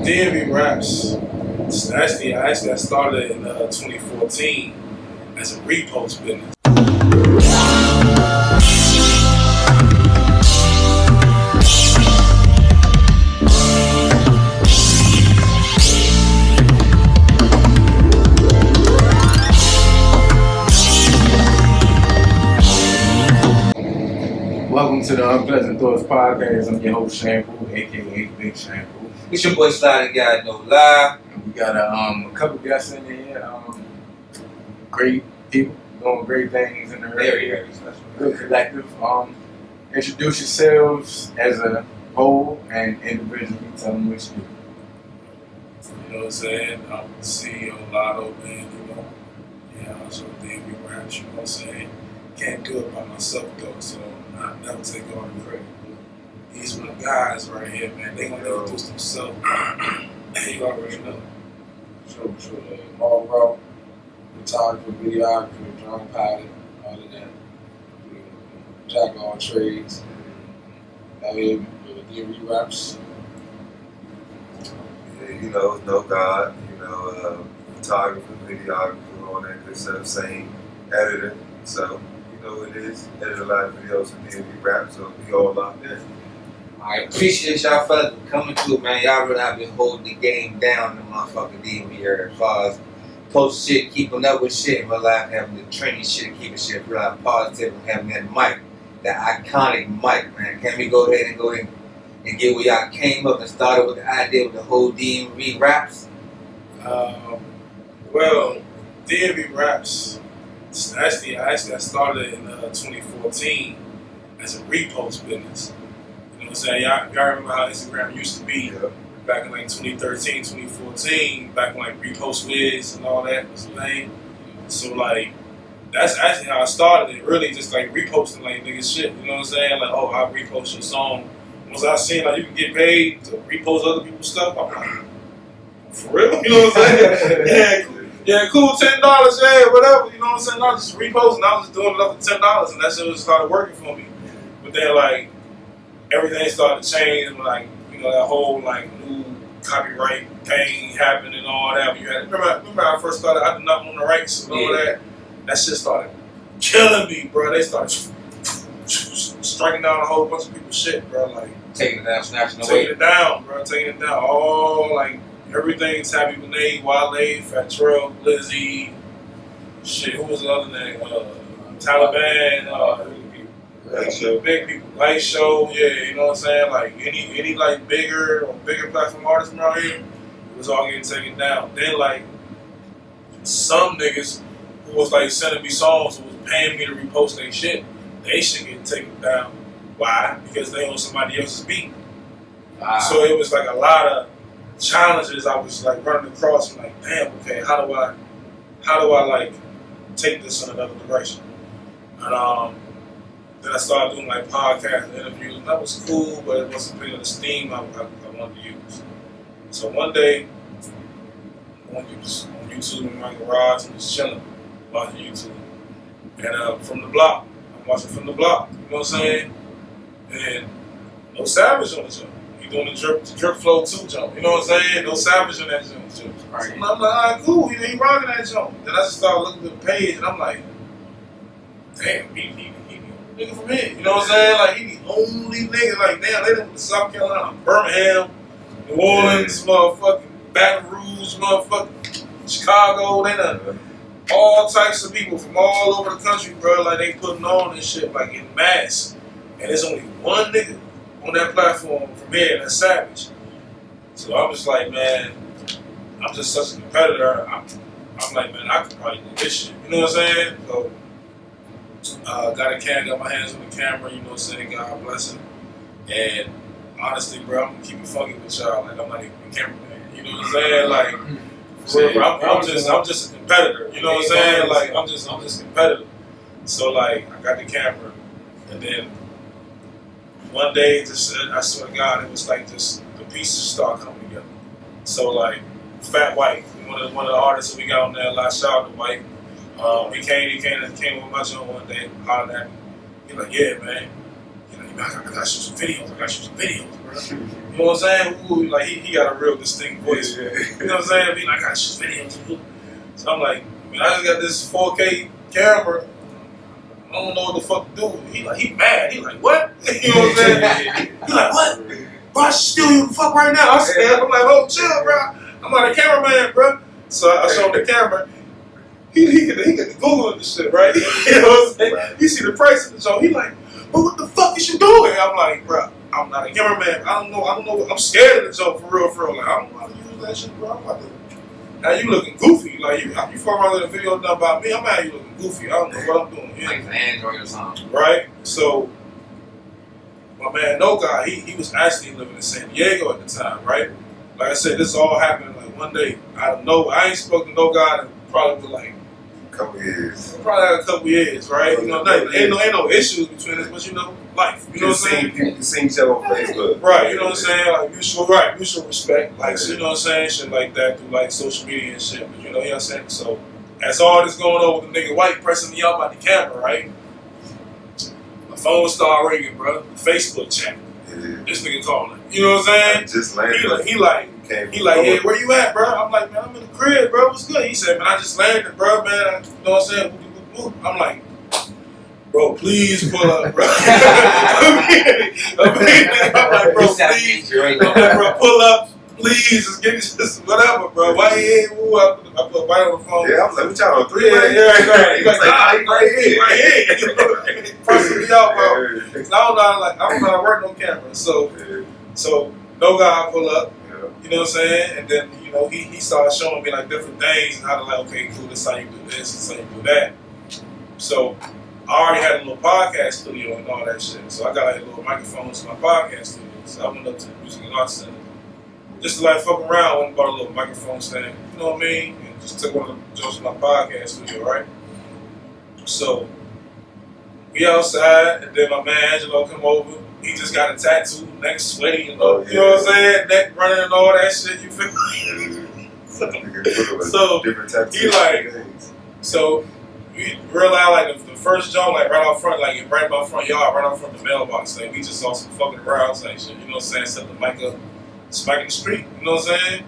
DMV Raps. Actually, I started in 2014 as a repost business. Welcome to the Unpleasant Thoughts Podcast. I'm your host, Shampoo, aka Big Shampoo. It's your boy Sliding Guy, no lie. And we got a couple guests in here. Great people doing great things in the area. Good collective. Introduce yourselves as a whole and individually. Tell them what you do. You know what I'm saying? I'm the CEO, Lotto, man. You know, yeah, I was with DMV Raps. You know what I'm saying? Can't do it by myself though, so I never take all the credit. These my guys right here, man. They gonna introduce themselves. You already know. Sure. Marlboro, photographer, videographer, drone pilot, all of that. Jack of all trades. Out here with DMV Raps. Yeah, you know, no God, photographer, videographer, all that good stuff, same editor. So, you know what it is. Edit a lot of videos with DMV Raps, so we all locked in. I appreciate y'all fellas for coming to it, man. Y'all really have been holding the game down in motherfucking DMV area as far as post shit, keeping up with shit in real life, having the training shit, keeping shit real life positive, and having that mic, that iconic mic, man. Can we go ahead and get where y'all came up and started with the idea with the whole DMV Raps? Well, DMV Raps. Actually, I started in 2014 as a repost business. You know what I'm saying? Y'all remember how Instagram used to be back in like 2013, 2014, back when like Repost Wiz and all that was the thing. So like, that's actually how I started it. Really just like reposting like niggas shit. You know what I'm saying? Like, oh, I'll repost your song. Once I seen like you can get paid to repost other people's stuff, I'm like, for real? You know what I'm saying? Yeah, cool, $10, yeah, whatever, you know what I'm saying? I was just reposting, I was just doing it up for $10, and that shit just started working for me. But then, like, everything started to change, and, like, you know, that whole, like, new copyright thing happened and all that. When you had, remember when I first started, I did not own the rights and all that. That shit started killing me, bro. They started striking down a whole bunch of people's shit, bro. Like, Taking it down, snatching away. Taking it down, bro. Taking it down. All, like, everything's Happy Benet, Wale, Fat Trell, Lizzie, shit, who was the other name? Taliban, big people, Light Show, yeah, you know what I'm saying? Like any like bigger platform artists around here, it was all getting taken down. Then like some niggas who was like sending me songs who was paying me to repost their shit, they shit getting taken down. Why? Because they own somebody else's beat. So it was like a lot of challenges I was like running across and like, damn, okay, how do I like take this in another direction? And then I started doing like podcasts and interviews, and that was cool, but it wasn't picking up the steam I wanted to use. So one day, on YouTube in my garage, I'm just chilling, watching YouTube. And from the block, I'm watching from the block, you know what I'm saying? And no Savage on the show. Doing the drip flow 2 jump, you know what I'm saying? No Savage on that jump. Right. So I'm like, all right, cool, he rocking that jump. Then I just started looking at the page and I'm like, damn, he nigga from here. You know what I'm saying? Like, he the only nigga, like, damn, they done South Carolina, Birmingham, New Orleans, motherfucking Baton Rouge, motherfucking Chicago, they done all types of people from all over the country, bro. Like, they putting on this shit, like, in mass. And there's only one nigga on that platform from here, and that's Savage. So I'm just like, man, I'm just such a competitor. I'm like, man, I could probably do this shit. You know what I'm saying? So, got my hands on the camera, you know what I'm saying? God bless him. And honestly, bro, I'm gonna keep it funky with y'all. Like, I'm not even a cameraman. You know what I'm saying? Like, I'm just a competitor. You know what I'm saying? Like, I'm just competitive. So, like, I got the camera, and then one day, I swear to God, it was like just the pieces start coming together. So like Fat White, one of the artists that we got on there, shout out to White. He came with my joint one day, hollered at me. He like, yeah, man. I got you some videos, bro. bro. You know what I'm saying? Ooh, like he got a real distinct voice. Yeah. You know what I'm saying? Be like, I got shoot videos. So I'm like, man, I just got this 4K camera. I don't know what the fuck to do. He mad. He like, what? You know what I'm saying? He like, what? Bro, I should steal you the fuck right now. I'm like, oh, chill, bro. I'm not a cameraman, bro. So I show him the camera. He get the Google and the shit, right? You know what I'm saying? Right. He see the price of the show. He like, but what the fuck is you doing? I'm like, bro, I'm not a cameraman. I don't know. I'm scared of the joke for real. Like, I don't know how to use that shit, bro. I'm about to. Now you looking goofy. Like you fucking around with a video done by me. I'm out here looking goofy. I don't know what I'm doing. Like an Android or something. Right? So my man, no guy, he was actually living in San Diego at the time, right? Like I said, this all happened like one day. I don't know. I ain't spoken to no guy in probably like Couple years. probably like a couple years, right? You know, ain't no issues between us, but you know, life. You know what I'm saying? You seen each other on Facebook. Right, you know what I'm saying? Like mutual respect. Like so, you know what I'm saying? Shit like that through like social media and shit. But you know what I'm saying? So as all this going on with the nigga White pressing me out by the camera, right? My phone started ringing, bro. Facebook chat. Yeah. This nigga calling. You know what I'm saying? Just landed. He like, yeah, where you at, bro? I'm like, man, I'm in the crib, bro. What's good? He said, man, I just landed, bro, man. You know what I'm saying? I'm like, bro, please pull up, bro. I'm like, bro, please. I'm like, bro, pull up, please. Just give me just whatever, bro. Why you ain't woo? I put White on the phone. Yeah, I was like, what y'all on 3? Yeah, right. He's like, nah, he right here. Right here. Pressing me out, bro. I don't know how to work no camera. So no guy pull up. You know what I'm saying? And then, you know, he started showing me like different things and how to like, okay, cool, this is how you do this, this is how you do that. So I already had a little podcast studio and all that shit. So I got like a little microphone to my podcast studio. So I went up to the Music and Arts Center. Just to like fuck around, went and bought a little microphone stand, you know what I mean? And just took one of the jokes from my podcast studio, right? So we outside, and then my man Angelo come over. He just got a tattoo, neck sweaty, you know what I'm saying? Neck running and all that shit, you feel me? So different tattoos. he like, so we realized like the first joint, like right out front, like right by front yard, right out front of the mailbox, like we just saw some fucking around like shit, you know what I'm saying? Set the mic up, smack in the street, you know what I'm saying?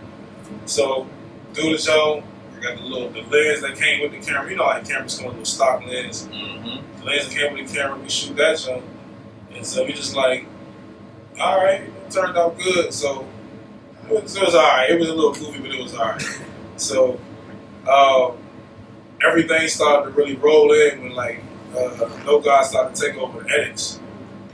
So do the show. I got the lens that came with the camera. You know how cameras come with a little stock lens. Mm-hmm. The lens that came with the camera, we shoot that show. And so we just like, all right, it turned out good. So it was all right. It was a little goofy, but it was all right. So everything started to really roll in when like No God started to take over the edits.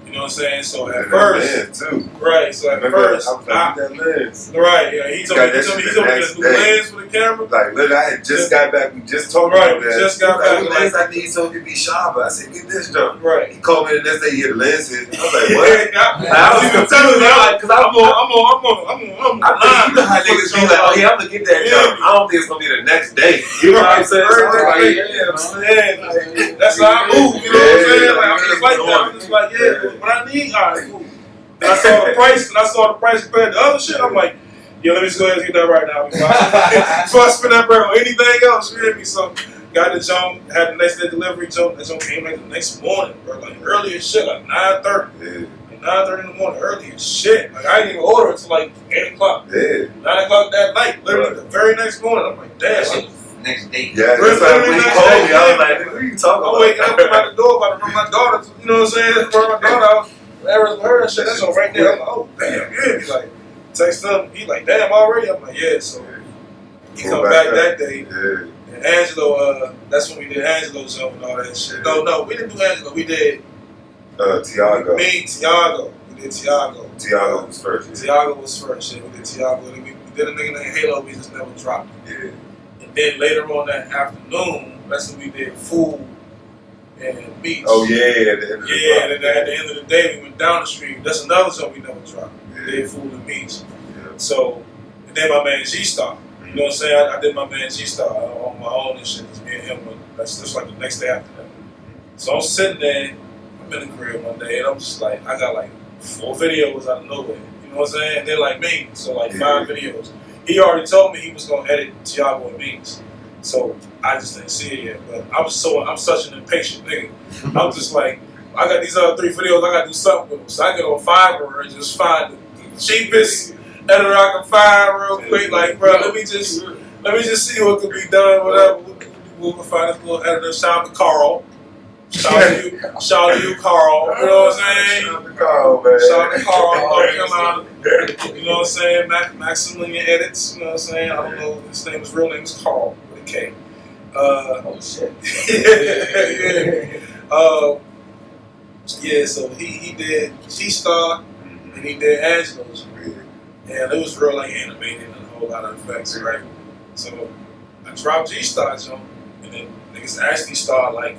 You know what I'm saying? So at first, right? So at first, that lens. Right? Yeah, he told me to get a new lens for the camera. Like, look, I had just got back. We just talked about that. Just got back. What lens I need so it can be sharper? I said, get this jump. Right. He called me the next day. He had the lens hit. I was like, what? I was even telling you, because I'm on. You know how niggas be like, oh yeah, I'm gonna get that jump. I don't think it's gonna be the next day. You know what I'm saying? That's how I move. You know what I'm saying? Like I'm just like that. I'm just like, yeah. What I need, all right, cool. And I saw the price compared to other shit. I'm like, yo, let me just go ahead and get that right now before I spend that bread on anything else. You hear me? So got the jump, had the next day delivery jump. That jump came like the next morning, bro. Like early as shit, like 9:30. Yeah. Like 9:30 in the morning, early as shit. Like I didn't even order it until like 8 o'clock. Yeah. 9 o'clock that night, literally the very next morning. I'm like, damn. Next day. Yeah, that's like when he called me. I was like, what are you talking about? I'm waking up at the door about to run my daughter. You know what I'm saying? Run my daughter out. With her and shit. That's all right there. I'm like, oh damn, yeah. He's like, text him. He like, damn, already. I'm like, yeah. So he come back that day. Yeah. And Angelo, that's when we did Angelo's jump and all that shit. No, we didn't do Angelo. We did Tiago. Tiago. We did Tiago. Tiago was first. Tiago was first. Yeah, we did Tiago. We did a nigga named Halo. We just never dropped it. Yeah. Then later on that afternoon, that's when we did Food and Beach. Oh yeah, at the end of the and then at the end of the day, we went down the street. That's another song we never dropped. Yeah. We did Food and Beach. Yeah. So, and then my man G-Star. You know what I'm saying? I did my man G-Star on my own and shit. It's me and him. That's just like the next day after that. So I'm sitting there, I'm in the crib one day, and I'm just like, I got like 4 videos out of nowhere. You know what I'm saying? And they're like me, so like 5 videos. He already told me he was gonna edit Tiago and Beans, so I just didn't see it yet. But I'm such an impatient nigga. I'm just like, I got these other 3 videos, I gotta do something with them. So I get on Fiverr and just find the cheapest editor I can find real quick. Like, bro, let me just see what could be done. Whatever. We'll find this little editor. Shout out to Carl. Shout out to you, Carl. You know what I'm saying? Shout out to Carl, man. Shout out to Carl. You know what I'm saying? Maximilian Edits. You know what I'm saying? I don't know. His real name is Carl with a K. Oh shit. Yeah, so he did G-Star and he did Angelo's. And it was real like animated and a whole lot of effects, right? So I dropped G-Star jump and then niggas actually started like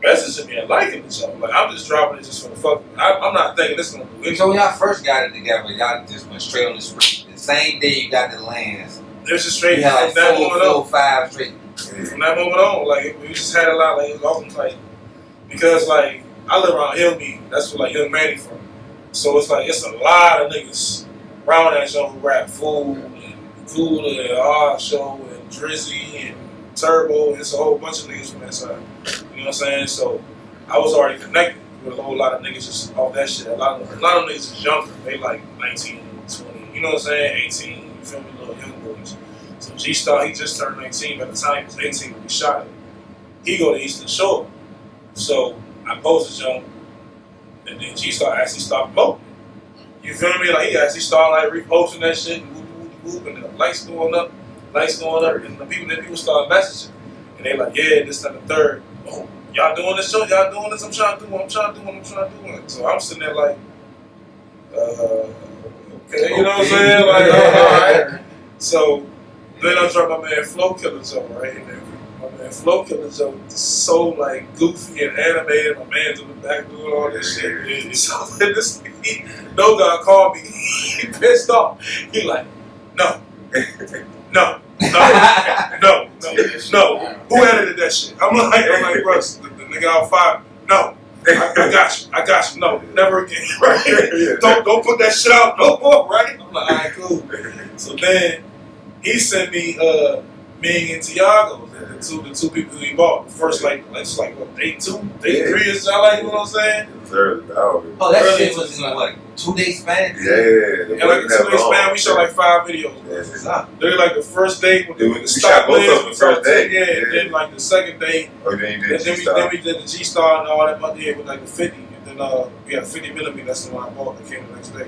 messaging me and liking the jump. Like I'm just dropping it just for the fuck. I'm not thinking this is gonna do anything. So when y'all first got it together, y'all just went straight on the sprint. The same day you got the lands. It was just straight You had from like that four, moment on. 5 straight. From that moment on, like we just had a lot, like it was awesome, like because like I live around Hillmead, that's where like Young Manny from. So it's like it's a lot of niggas around that show who rap Fool and Cooler and R Show and Drizzy and Turbo. It's a whole bunch of niggas from that side. You know what I'm saying? So I was already connected with a whole lot of niggas just off that shit. A lot of niggas is younger. They like 19, 20, you know what I'm saying? 18, you feel me, little young boys. So G-Star, he just turned 19 at the time. He was 18 when we shot it. He go to Eastern Shore. So I posted him, and then G-Star actually stopped promoting. You feel me? Like he actually started like reposting that shit, and whoop, and the lights going up, and the people started messaging. And they like, yeah, this and the third. Oh, y'all doing this show? Y'all doing this? I'm trying to do it. So I'm sitting there like, okay, you know what I'm saying? Like, all right. So then I dropped my man Flow Killer Joe, right? And then my man Flow Killer Joe is so like goofy and animated. My man's in the back doing all this shit. So then this No God called me. He pissed off. He like, no. Who edited that shit? I'm like, bro, the nigga out 5. No. I got you. No, never again. Right? Don't put that shit out no more, right? I'm like, all right, cool. So then he sent me Ming and Tiago, the two people who he bought. First, like what, day 2, day 3 or something, like, you know what I'm saying? It was early. Oh, that shit was in like 2 day span? Yeah. And like a 2 day span, we shot like 5 videos. Yeah. They're like the first day when we shot both of them the first day. Yeah, and then like the second day, Oh, then you did then we did the G-Star and all that money with like the 50. And then we had 50 millimeter, that's the one I bought that came the next day.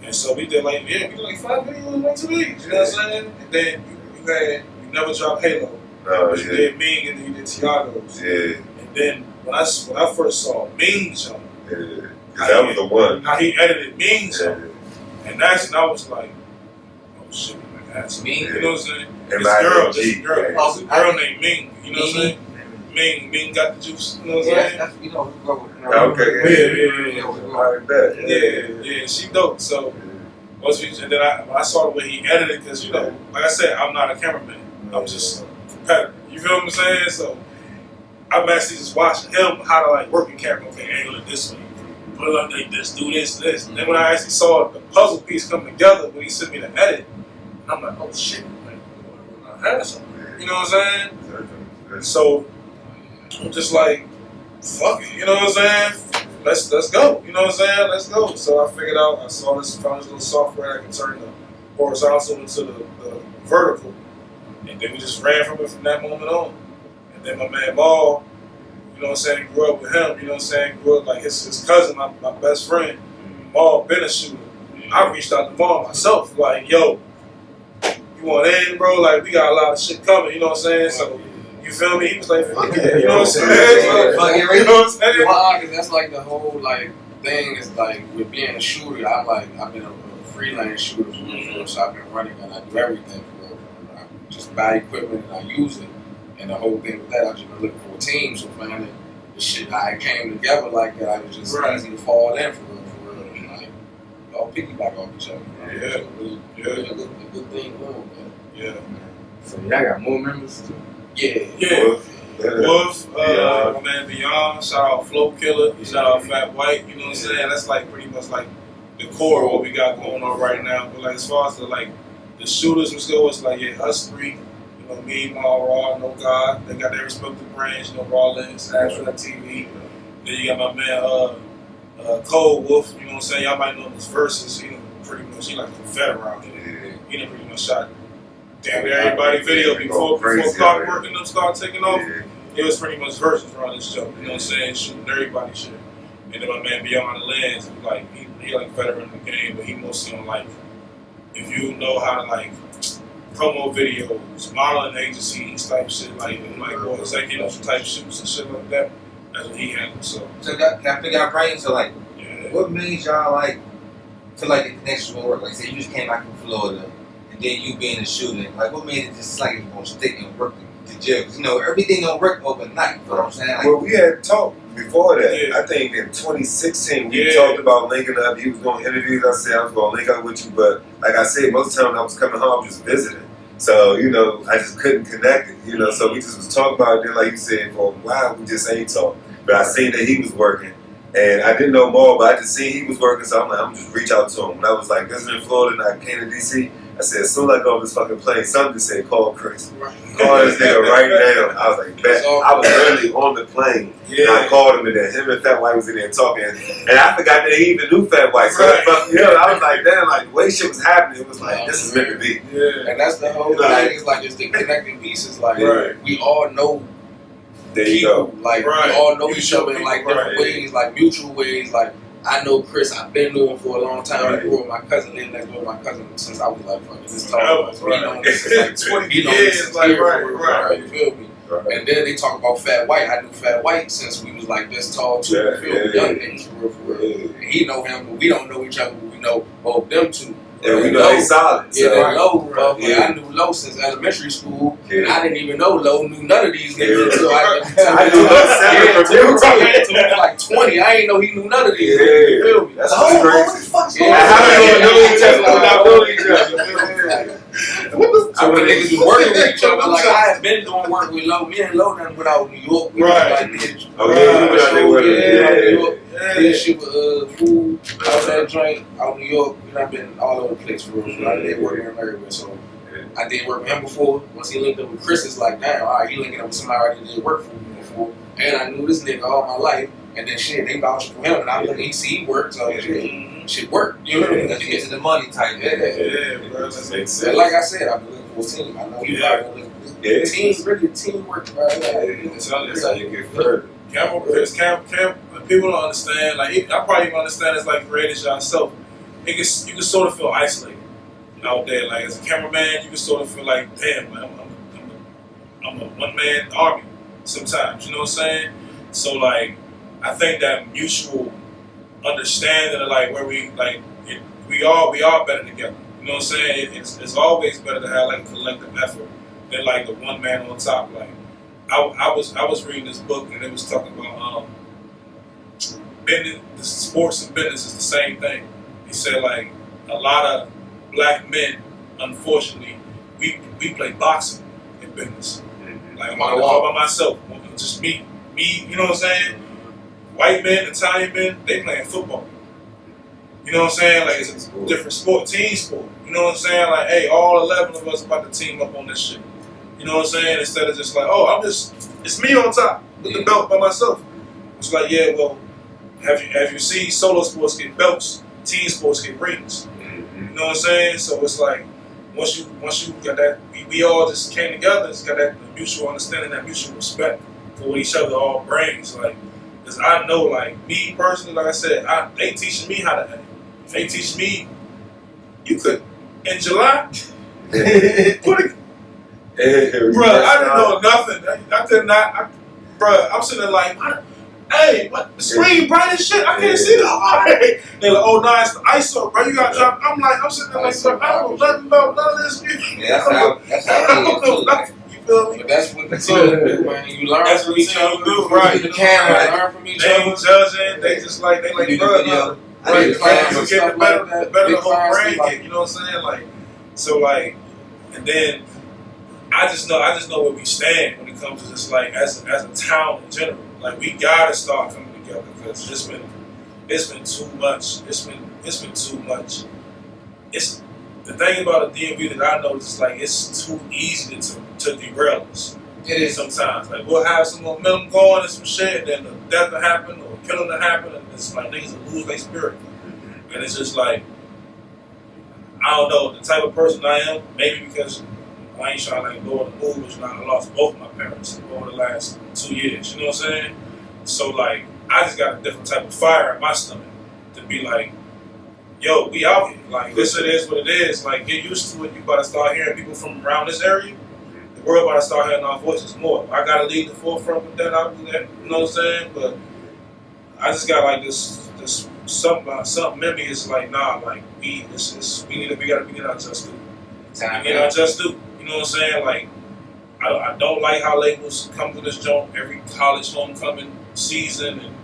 And so we did like 5 videos in like 2 weeks, you know what I'm saying? And then you never dropped Halo. Oh, You did Ming and then you did Tiago's. Yeah. And then when I first saw Ming jump, Yeah. That was the one. how he edited Ming jump. Yeah. And that's when I was like, oh shit, like that's Ming, you know what I'm saying? This girl named Ming, you know what I'm saying? Ming got the juice, you know what I'm saying? That's, you know, we go with Yeah, she dope. So when I saw the way he edited, because you know, like I said, I'm not a cameraman. I'm just a competitor. You feel what I'm saying? So I'm actually just watching him how to like work in camera. Okay, angle it this way, put it up like this, do this. And then when I actually saw the puzzle piece come together, when he sent me the edit, I'm like, oh shit, like, I had something. You know what I'm saying? So I'm just like, fuck it, you know what I'm saying? Let's go, you know what I'm saying? Let's go. So I figured out, found this little software that can turn the horizontal into the vertical. And then we just ran from it from that moment on. And then my man Maul, you know what I'm saying, grew up with him, you know what I'm saying, grew up like his cousin, my best friend, Maul been a shooter. I reached out to Maul myself, like, yo, you want in, bro? Like, we got a lot of shit coming, you know what I'm saying? So, you feel me? He was like, fuck yeah, you know what I'm saying? Fuck it, You know what I'm saying? Well, cause that's like the whole like thing is like with being a shooter. I've been a freelance shooter for real, so I've been running and I do everything for real. I just buy equipment and I use it. And the whole thing with that, I've just been looking for a team. So finding the shit how it came together like that, I was just easy to fall in for real. And like y'all piggyback off each other. Yeah. So really a good thing going, man. Yeah. So y'all got more members too? Yeah. Wolf, my man Beyond, shout out Flow Killer, shout out Fat White, you know what I'm saying? That's like pretty much like the core of what we got going on right now. But like as far as the shooters and go, it's like us 3, you know, me, Maul, Raw, No God, they got their respective brands, you know, Raw Links, Astro TV. Then you got my man Cold Wolf, you know what I'm saying? Y'all might know his verses. He pretty much, he like a veteran out here. He done pretty much shot damn near everybody video before Clockwork and them started taking off. It was pretty much verses around this show. You know what I'm saying? Shooting everybody shit. And then my man Beyond the Lens, like he like veteran in the game, but he mostly on like, if you know how to like promo videos, modeling agencies type shit, like more executive type shoots and shit like that. That's what he handles. So can I figure out right? So like, Yeah. what made y'all like feel like the connection will work? Like, say you just came back from Florida, and then you being a shooting. Like, what made it just like it's gonna stick and work to jail? 'Cause, you know, everything don't work overnight. You know what I'm saying? Like, Well, we had talked before that. Yeah. I think in 2016 we Yeah. talked about linking up. He was doing interviews. I said I was going to link up with you, but like I said, most of the time when I was coming home, I was just visiting. So, you know, I just couldn't connect it, you know. So we just was talking about it. Then, like you said, for a while we just ain't talk. But I seen that he was working, and I didn't know more, but I just seen he was working. So I'm like, I'm just reach out to him. When I was like visiting Florida and I came to DC, I said, as soon as I go on this fucking plane, something just said, call Chris. Call this nigga right now. I was like, bet. I was literally on the plane. And I called him, and then him and Fat White was in there talking. And I forgot that he even knew Fat White. So I was like, damn, like the way shit was happening, it was like, this is meant to be. Yeah. And that's the whole thing. It's like it's the connecting pieces. Like we all know There you people. go. Like we all know each other in like different ways, like mutual ways. Like I know Chris. I've been knowing him for a long time. He grew up with my cousin, lived next door to my cousin since I was like fucking this tall. So he known this since like 20 years. Like right. You feel me? Right. And then they talk about Fat White. I knew Fat White since we was like this tall too. You feel me? Young niggas for real. And he know him, but we don't know each other. But we know both them two. And we know he's solid. Yeah, So. they Low. I knew Low since elementary school. And I didn't even know Low knew none of these niggas until I knew Low from you. until he was like 20. I ain't know he knew none of these niggas. You feel me? That's What crazy. the fuck's Yeah, going on? how we gonna know each other without knowing each other? So when niggas was working with each other, like I had been doing work with Low. Me and Low done went out in New York. We Right. like did Oh, yeah, we out there with New York. Yeah. Did shit with food out that joint out in New York. And I've been all over the place for real. I did work with him everywhere. So I did work with him before. Once he linked up with Chris, it's like, damn, all right, he linking up with somebody I already did work for me before. And I knew this nigga all my life. And then shit, they vouched for him. And I'm looking, he see he worked. So shit worked. You know what I mean? let's get to the money type. Yeah. Bro, that makes sense. And like I said, I've been looking for a team. I know you probably looking for a team. Really, teamwork, bro. That's how you get further. Camp, people don't understand. Like, I probably even understand it's like creators yourself. You can sort of feel isolated out there. Like, as a cameraman, you can sort of feel like, damn, man, I'm a one-man army sometimes. You know what I'm saying? So, like, I think that mutual understanding of, like, where we are better together. You know what I'm saying? It's always better to have, like, a collective effort than, like, the one man on top. Like, I was reading this book and it was talking about business, the sports and business is the same thing. He said like a lot of black men, unfortunately, we play boxing in business. Like I'm all by myself, just me. You know what I'm saying? White men, Italian men, they playing football. You know what I'm saying? Like it's a different sport, team sport. You know what I'm saying? Like hey, all 11 of us about to team up on this shit. You know what I'm saying? Instead of just like, oh, it's me on top with the belt by myself. It's like, yeah, well, have you seen solo sports get belts, team sports get rings? You know what I'm saying? So it's like, once you got that, we all just came together, it's got that mutual understanding, that mutual respect for what each other all brings. Like, because I know, like, me personally, like I said, they teaching me how to edit. They teach me, you could, in July, Bro, I didn't know nothing. I could not. Bro, I'm sitting there like, hey, what? The screen bright as shit. I can't see the They're like, oh, no, it's the ISO, bro. You got to drop. I'm sitting there like, bro, I don't know nothing about none of this. Yeah, that's how I don't know nothing. You feel me? But that's what the team do, man. You learn from each other. Do, right? The camera, learn from each other. They ain't judging. They just like, they like, bro. Right, the better the whole brain get. You know what I'm saying? Like, so like, and then. I just know where we stand when it comes to just like as a town in general. Like we gotta start coming together because it's been too much. It's been too much. It's the thing about the DMV that I notice is like it's too easy to derail us. It is sometimes. Like we'll have some momentum going and some shit, and then the death will happen or killing will happen, and It's like niggas will lose their spirit. And it's just like, I don't know, the type of person I am, maybe because I ain't trying to like go on the move, but I lost both my parents over the last 2 years, you know what I'm saying? So like, I just got a different type of fire in my stomach to be like, yo, we out here. Like, this it is what it is. Like, get used to it. You about to start hearing people from around this area. The world about to start hearing our voices more. I got to lead the forefront with that. I'll do that. You know what I'm saying? But I just got like this something in me is like, nah, like, we got to get our just due. Get our just due. You know what I'm saying? Like, I don't like how labels come to this joint every college homecoming season and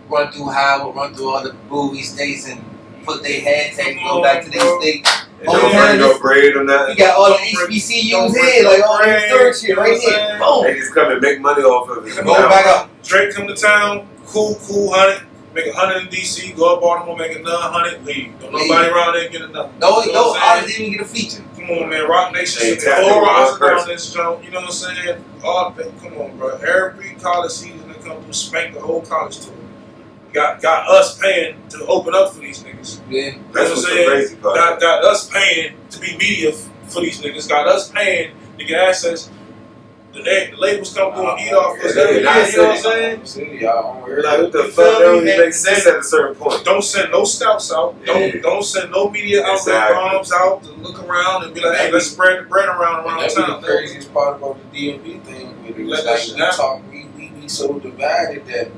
run through Howard, run through all the booby states and put their hashtag, go back to their state. Don't bring no grade or nothing. You got all the HBCUs here, like all the third shit right here. Boom. They just come and make money off of it. Go back up. Drake come to town, cool, 100, make 100 in DC, go up Baltimore, make another 100, leave. Don't nobody around there get another. No artists even get a feature. Come on, man, Rock Nation, Hey, the whole roster down this joint, you know what I'm saying? Come on, bro. Every college season that come through, spank the whole college tour. Got us paying to open up for these niggas. Yeah, That's what I'm saying. Got us paying to be media for these niggas. Got us paying to get access. The labels come through and eat off us every year. You know what I'm saying? Like, what the fuck? That don't even make sense at a certain point. Don't send no scouts out. Don't send no media outlet bombs out to look around and be like, hey, let's spread the bread around that's town. the craziest part about the DMV thing with it. It's like we be so divided that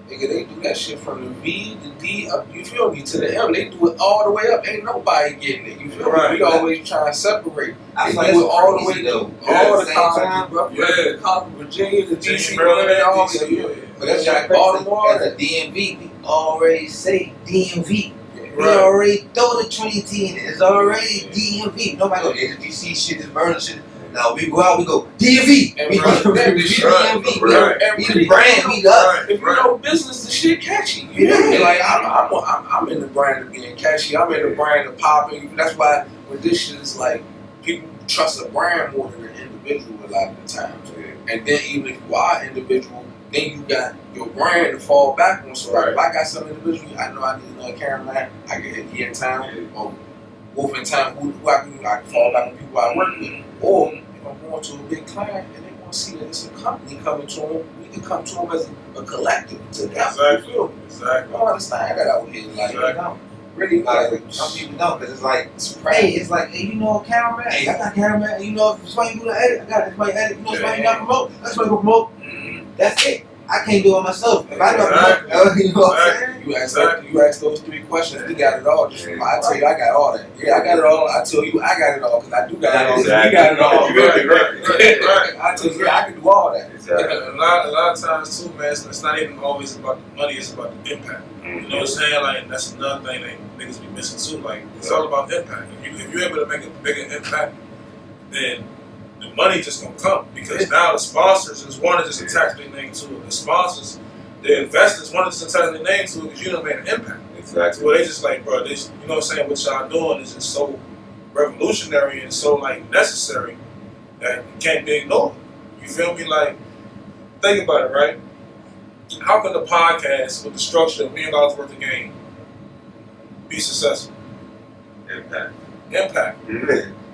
nigga, they do that shit from the V, the D, up, you feel me, to the M. They do it all the way up. Ain't nobody getting it. You feel me? We always try to separate. They do it all the way through. All the colleges, bro. The college, Virginia, the DC, Maryland, but that's like Baltimore. As a DMV, we already say DMV. We already throw the Trinity in it. It's already DMV. Nobody go, yeah, the DC shit is burning shit. Now we go out, we go DMV. We DMV. We the brand. We the. If you know business, the shit catchy. You know me? Like I'm in the brand of being catchy. I'm in the brand of popping. That's why with this shit, it's like people trust a brand more than an individual a lot of the times. And then even if you are individual, then you got your brand to fall back on. So like, if I got some individual, I know I need another cameraman. I can hit here in town or Wolf in town. Who I can fall back on people I work with. Or if I'm going to a big client and they want to see that it's a company coming to them, we can come to them as a collective together. Exactly. I don't understand that out here. Like, Exactly. Really, like some people don't, because it's like, hey, you know a cameraman? Hey, I got a cameraman. You know, if somebody do the edit, I got somebody edit. You know, somebody got promote. That's somebody go promote. That's it. I can't do it myself. If I don't know, you know what I'm saying? You ask those 3 questions, we got it all. Just I tell you, I got all that. Yeah, I got it all. I tell you, I got it all because I do got it all. Exactly. We got it all. Right. I tell you, I can do all that. Exactly. A lot of times too, man, it's not even always about the money, it's about the impact. You know what I'm saying? Like, that's another thing that niggas be missing too. Like, it's all about impact. If you're able to make a bigger impact, then the money just gonna come. Because now the sponsors just want to just attach their name to it. The sponsors, the investors want to just attach their name to it because you done made an impact. Exactly. So they just like, bro, this, you know what I'm saying? What y'all doing is just so revolutionary and so like necessary that it can't be ignored. You feel me? Like, think about it, right? How can the podcast with the structure of $1 million worth of game be successful? Impact.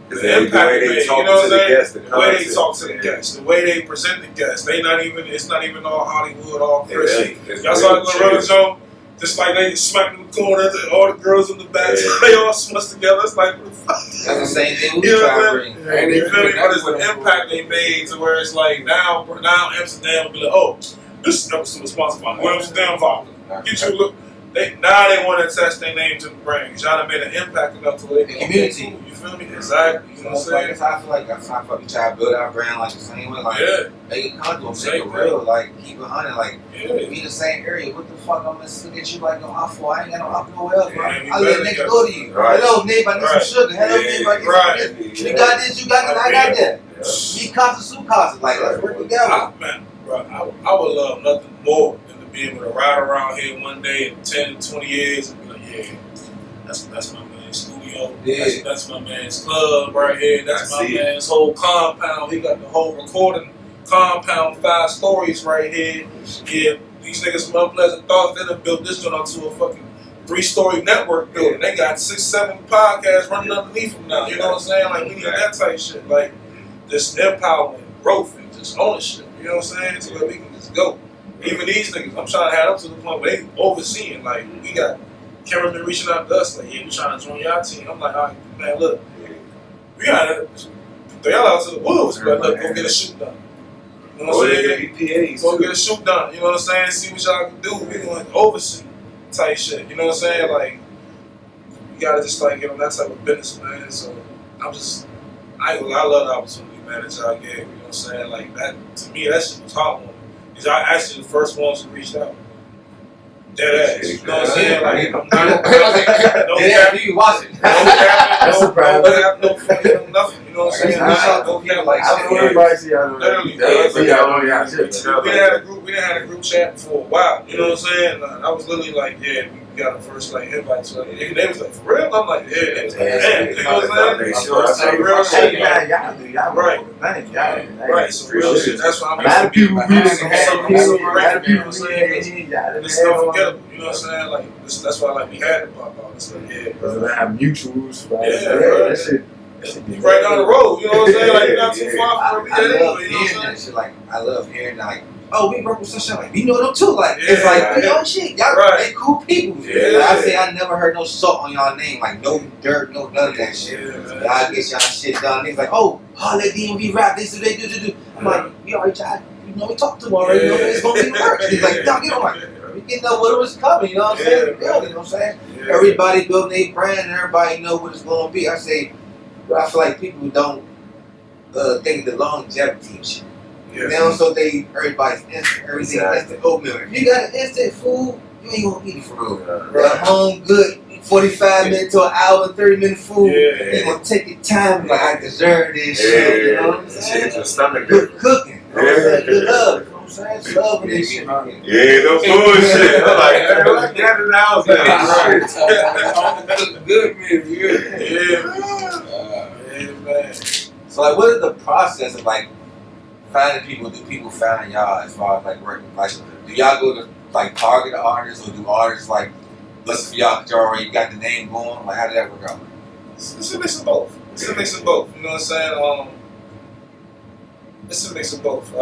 The impact they talk to the guests, the way they talk to the guests, the way they present the guests. It's not even all Hollywood, all crazy. Y'all saw the Loretta Joe? Just like they smacking the corner, all the girls in the back, they all smushed together. It's like, what the fuck? That's the same thing we You know try what to I'm bring. saying? You feel me? But it's the impact they made to where it's like now Amsterdam will be like, oh, this episode was sponsored by Amsterdam Vodka. Get you look. Now they want to attach their name to the brand. Y'all done made an impact enough to where they can community. You feel me? Exactly. You know what I'm saying? That's how I feel like that's how we try to build our brand like the same way. Like, make it comfortable, make it real, like keep it hunting, like be in the same area. What the fuck I'm gonna look at you like no I ain't got no I nowhere else, bro. I live next door to you. Right. Hello, neighbor, I need some sugar. Hello, neighbor, I need some this. You got this, you got that, I got that. Be casa su casa. Like, let's work together. Man, bro, I would love nothing more than to be able to ride around here one day in 10 to 20 years and be like, yeah, that's my man's studio. Yeah. That's my man's club right here. That's my man's whole compound. He got the whole recording compound, 5 stories right here. Yeah, these niggas from Unpleasant Thoughts, they done built this joint onto a fucking 3-story network building. They got 6-7 podcasts running underneath them now. You know what I'm saying? Like, we need that type shit. Like, this empowerment, growth, and just ownership. You know what I'm saying? So that we can just go. Even these niggas, I'm trying to have up to the point where they overseeing. Like, we got cameramen reaching out to us, like, yeah, we trying to join y'all team. I'm like, all right, man, look, we gotta throw y'all out to the wolves, but look, go get a shoot done. You know what I'm saying? Go get a shoot done. You know what I'm saying? See what y'all can do. We going to oversee type shit. You know what I'm saying? Like, you gotta just like get on that type of business, man. So I love the opportunity, man, that y'all gave. You know what I'm saying? Like that to me, that shit was heartwarming. Because y'all actually the first ones who reached out. Dead ass. You know what I'm saying? Like, I'm not. You watch it. No fucking nothing. You know what I'm saying? I know everybody see y'all. Literally. We didn't have a group chat for a while. You know what I'm saying? I was literally like, yeah, we got the first like invite. So like, they was like, for real? I'm like, yeah. They was like, damn. You know what I'm saying? Real shit. Y'all do. Y'all right. Right. So real shit. That's why I'm a lot of people It's unforgettable. You know what I'm saying? Like that's why like we had to pop out. It's like, yeah, bro. I have mutuals. That shit. Right down the road, you know what I'm saying? Like, you're not too far from every day anyway, you know what I'm saying? Shit, like, I love hearing, like, oh, we work with some shit, like, we know them too. Like, yeah, it's like, we know shit. Y'all they cool people. Yeah. Like, I say, I never heard no salt on y'all name. Like, no dirt, no none of that shit. Yeah, y'all get y'all shit done. Niggas like, oh, holla at DMV Rap, this, they do. I'm like, we already tried, you know, we talked to them already. You know, it's going to be work. He's like, y'all get on my. We getting up what was coming, you know what I'm saying? We building, you know what I'm saying? Yeah. Everybody building their brand and everybody know what it's going to be. I say, but I feel like people don't think of the longevity and shit. Yeah. Now, so everybody's instant, everything instant oatmeal. If you got an instant food, you ain't gonna eat it for real. That home good, 45 minute to an hour, 30-minute food, you gonna take your time, like, I deserve this shit, you know what I'm saying? Your stomach Good cooking, you know what I'm saying? Good love, you know what I'm saying? Just loving this shit. Yeah, no bullshit. I'm like, man, I got in the house now. Good meal, Man. So, like, what is the process of, like, finding people? Do people find y'all as far as, like, working? Like, do y'all go to, like, target artists, or do artists, like, listen for y'all because you already got the name going? Like, how did that work out? It's a mix of both. It's a mix of both. You know what I'm saying? It's a mix of both.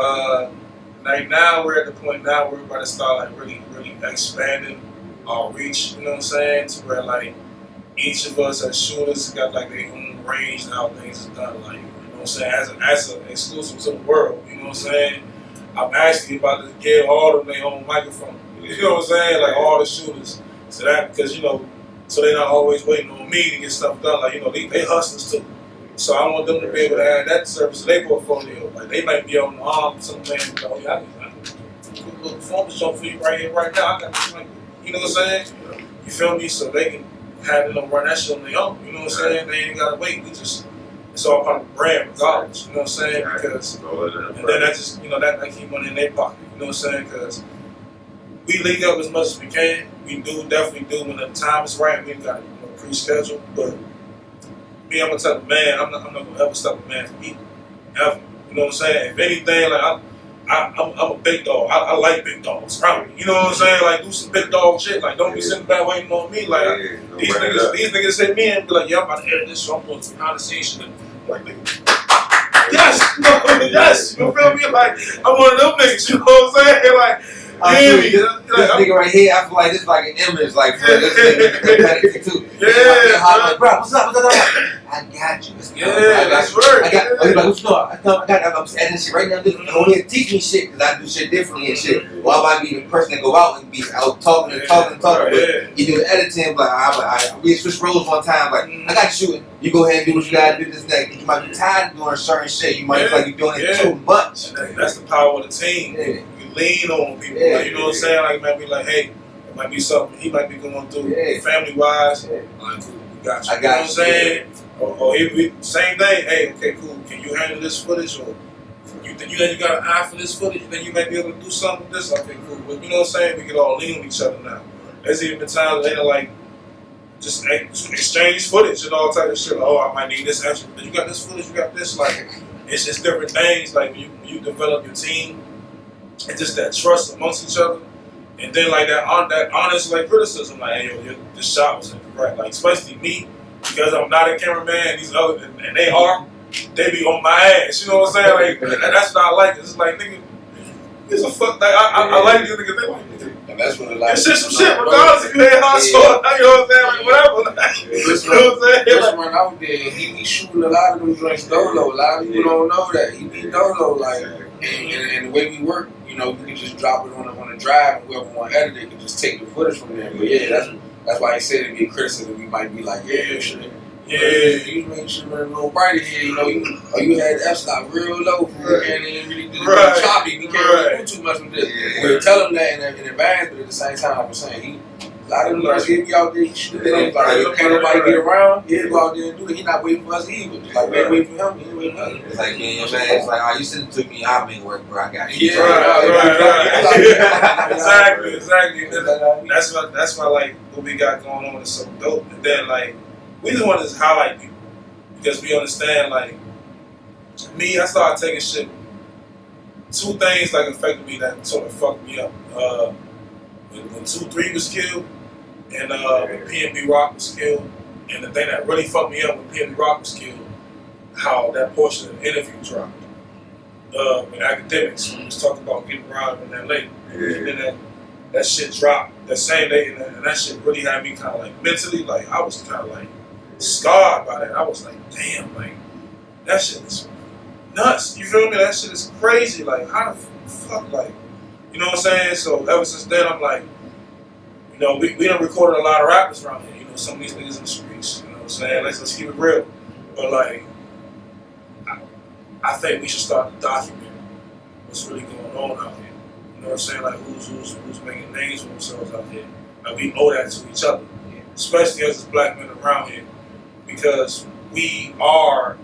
Like, now we're at the point now where we're about to start, like, really expanding our reach, you know what I'm saying? To where, like, each of us as shooters got, like, their own range and how things is done, like, you know what I'm saying, as an exclusive to the world, you know what I'm saying? I'm actually about to give all of them their own microphone, you know what I'm saying, like all the shooters, so that, because, you know, so they're not always waiting on me to get stuff done, like, you know, they hustlers too, so I want them to be able to add that service to their portfolio, like, they might be on the arm, some man, oh, yeah, I can put a little performance show for you right here, right now, I got, like, you know what I'm saying, you feel me, so they can have them run that shit on their own, you know what I'm saying? They ain't gotta wait. It's all part of the brand regardless, you know what I'm saying? Because and then that just, you know, that keep money in their pocket, you know what I'm saying? Because we link up as much as we can. We definitely do when the time is right. We got pre-scheduled, but me, I'm gonna tell the man, I'm not gonna ever stop a man from eating, ever. You know what I'm saying? If anything, like I'm a big dog. I like big dogs around me. You know what I'm saying? Like, do some big dog shit. Like, don't be sitting back waiting on me. Like, these niggas hit me and be like, yeah, I'm about to edit this, so I'm doing some conversation. And like, nigga, yes, yes. You feel me? Like, I'm one of them niggas. You know what I'm saying? Like, this nigga right here, I feel like this is like an image, like, for this nigga too. Yeah. Like, bro, what's up? I got you. That's right. I got, like, what you know? I'm editing shit right now. Go ahead and teach me shit, because I do shit differently and shit. Well, I might be the person that go out and be out talking, but you do the editing, like, we switch roles one time, like, I got you. You go ahead and do what you gotta do this and that. You might be tired of doing certain shit. You might feel like you're doing it too much. That's the power of the team. Yeah. You lean on people. Like, you know what I'm saying? Like, it might be like, hey, it might be something he might be going through family-wise. Like, cool, we got you. You know what I'm saying? Or same thing. Hey, okay, cool. Can you handle this footage? Or you think you got an eye for this footage? You think you might be able to do something with this? Okay, cool. But you know what I'm saying? We can all lean on each other now. There's even been times later, like, just exchange footage and all type of shit. Like, oh, I might need this extra. But you got this footage, you got this. Like, it's just different things. Like, you develop your team and just that trust amongst each other. And then like that honest like criticism, like, hey, yo, this shot was incorrect. Like, especially me, because I'm not a cameraman, and these other, and they are, they be on my ass. You know what I'm saying? Like, that's what I like. It's like, nigga, it's a fuck. Like, I like these niggas. They like, nigga. And that's what a lot of Shit, some shit, regardless if you ain't hard short, you know what I'm saying? Like, whatever. This You know what I'm saying? This one out there, he be shooting a lot of them joints dolo. A lot of people don't know that. He be dolo, like, and the way we work, you know, we can just drop it on the drive, and whoever want to edit it can just take the footage from there. But yeah, that's why he said it'd be a criticism. We might be like, yeah, shit. Yeah. You make sure a little brighter here, you know, you had f-stop real low for it, and then really do Right. choppy. We can't really do too much with this. We'll tell him that in advance, but at the same time, like I'm saying, a lot of them guys, he'll be out there, he shoot it in, like, can't nobody get around, he'll go out there and do it. He not waiting for us either. Just like, we ain't waiting for him, he ain't waiting for us. It's like me and your man. It's like, oh, you send it to me, I'll make work, bro. I got you. Yeah, right. Exactly. That's why like what we got going on is so dope. And then like we just want to highlight people because we understand like me. I started taking shit. Two things like affected me that sort of fucked me up. When 2-3 was killed, and when PNB Rock was killed, and the thing that really fucked me up when PNB Rock was killed, how that portion of the interview dropped. With academics, when we was talking about getting robbed in LA, and then that shit dropped that same day, and that shit really had me kind of like mentally, like I was kind of like scarred by that. I was like, damn, like that shit is nuts. You feel me? That shit is crazy. Like how the fuck, like, you know what I'm saying? So ever since then, I'm like, you know, we done recorded a lot of rappers around here. You know, some of these niggas in the streets. You know what I'm saying? Let's keep it real. But like, I think we should start to document what's really going on out here. You know what I'm saying? Like who's making names for themselves out here. Like we owe that to each other, especially as black men around here, because we are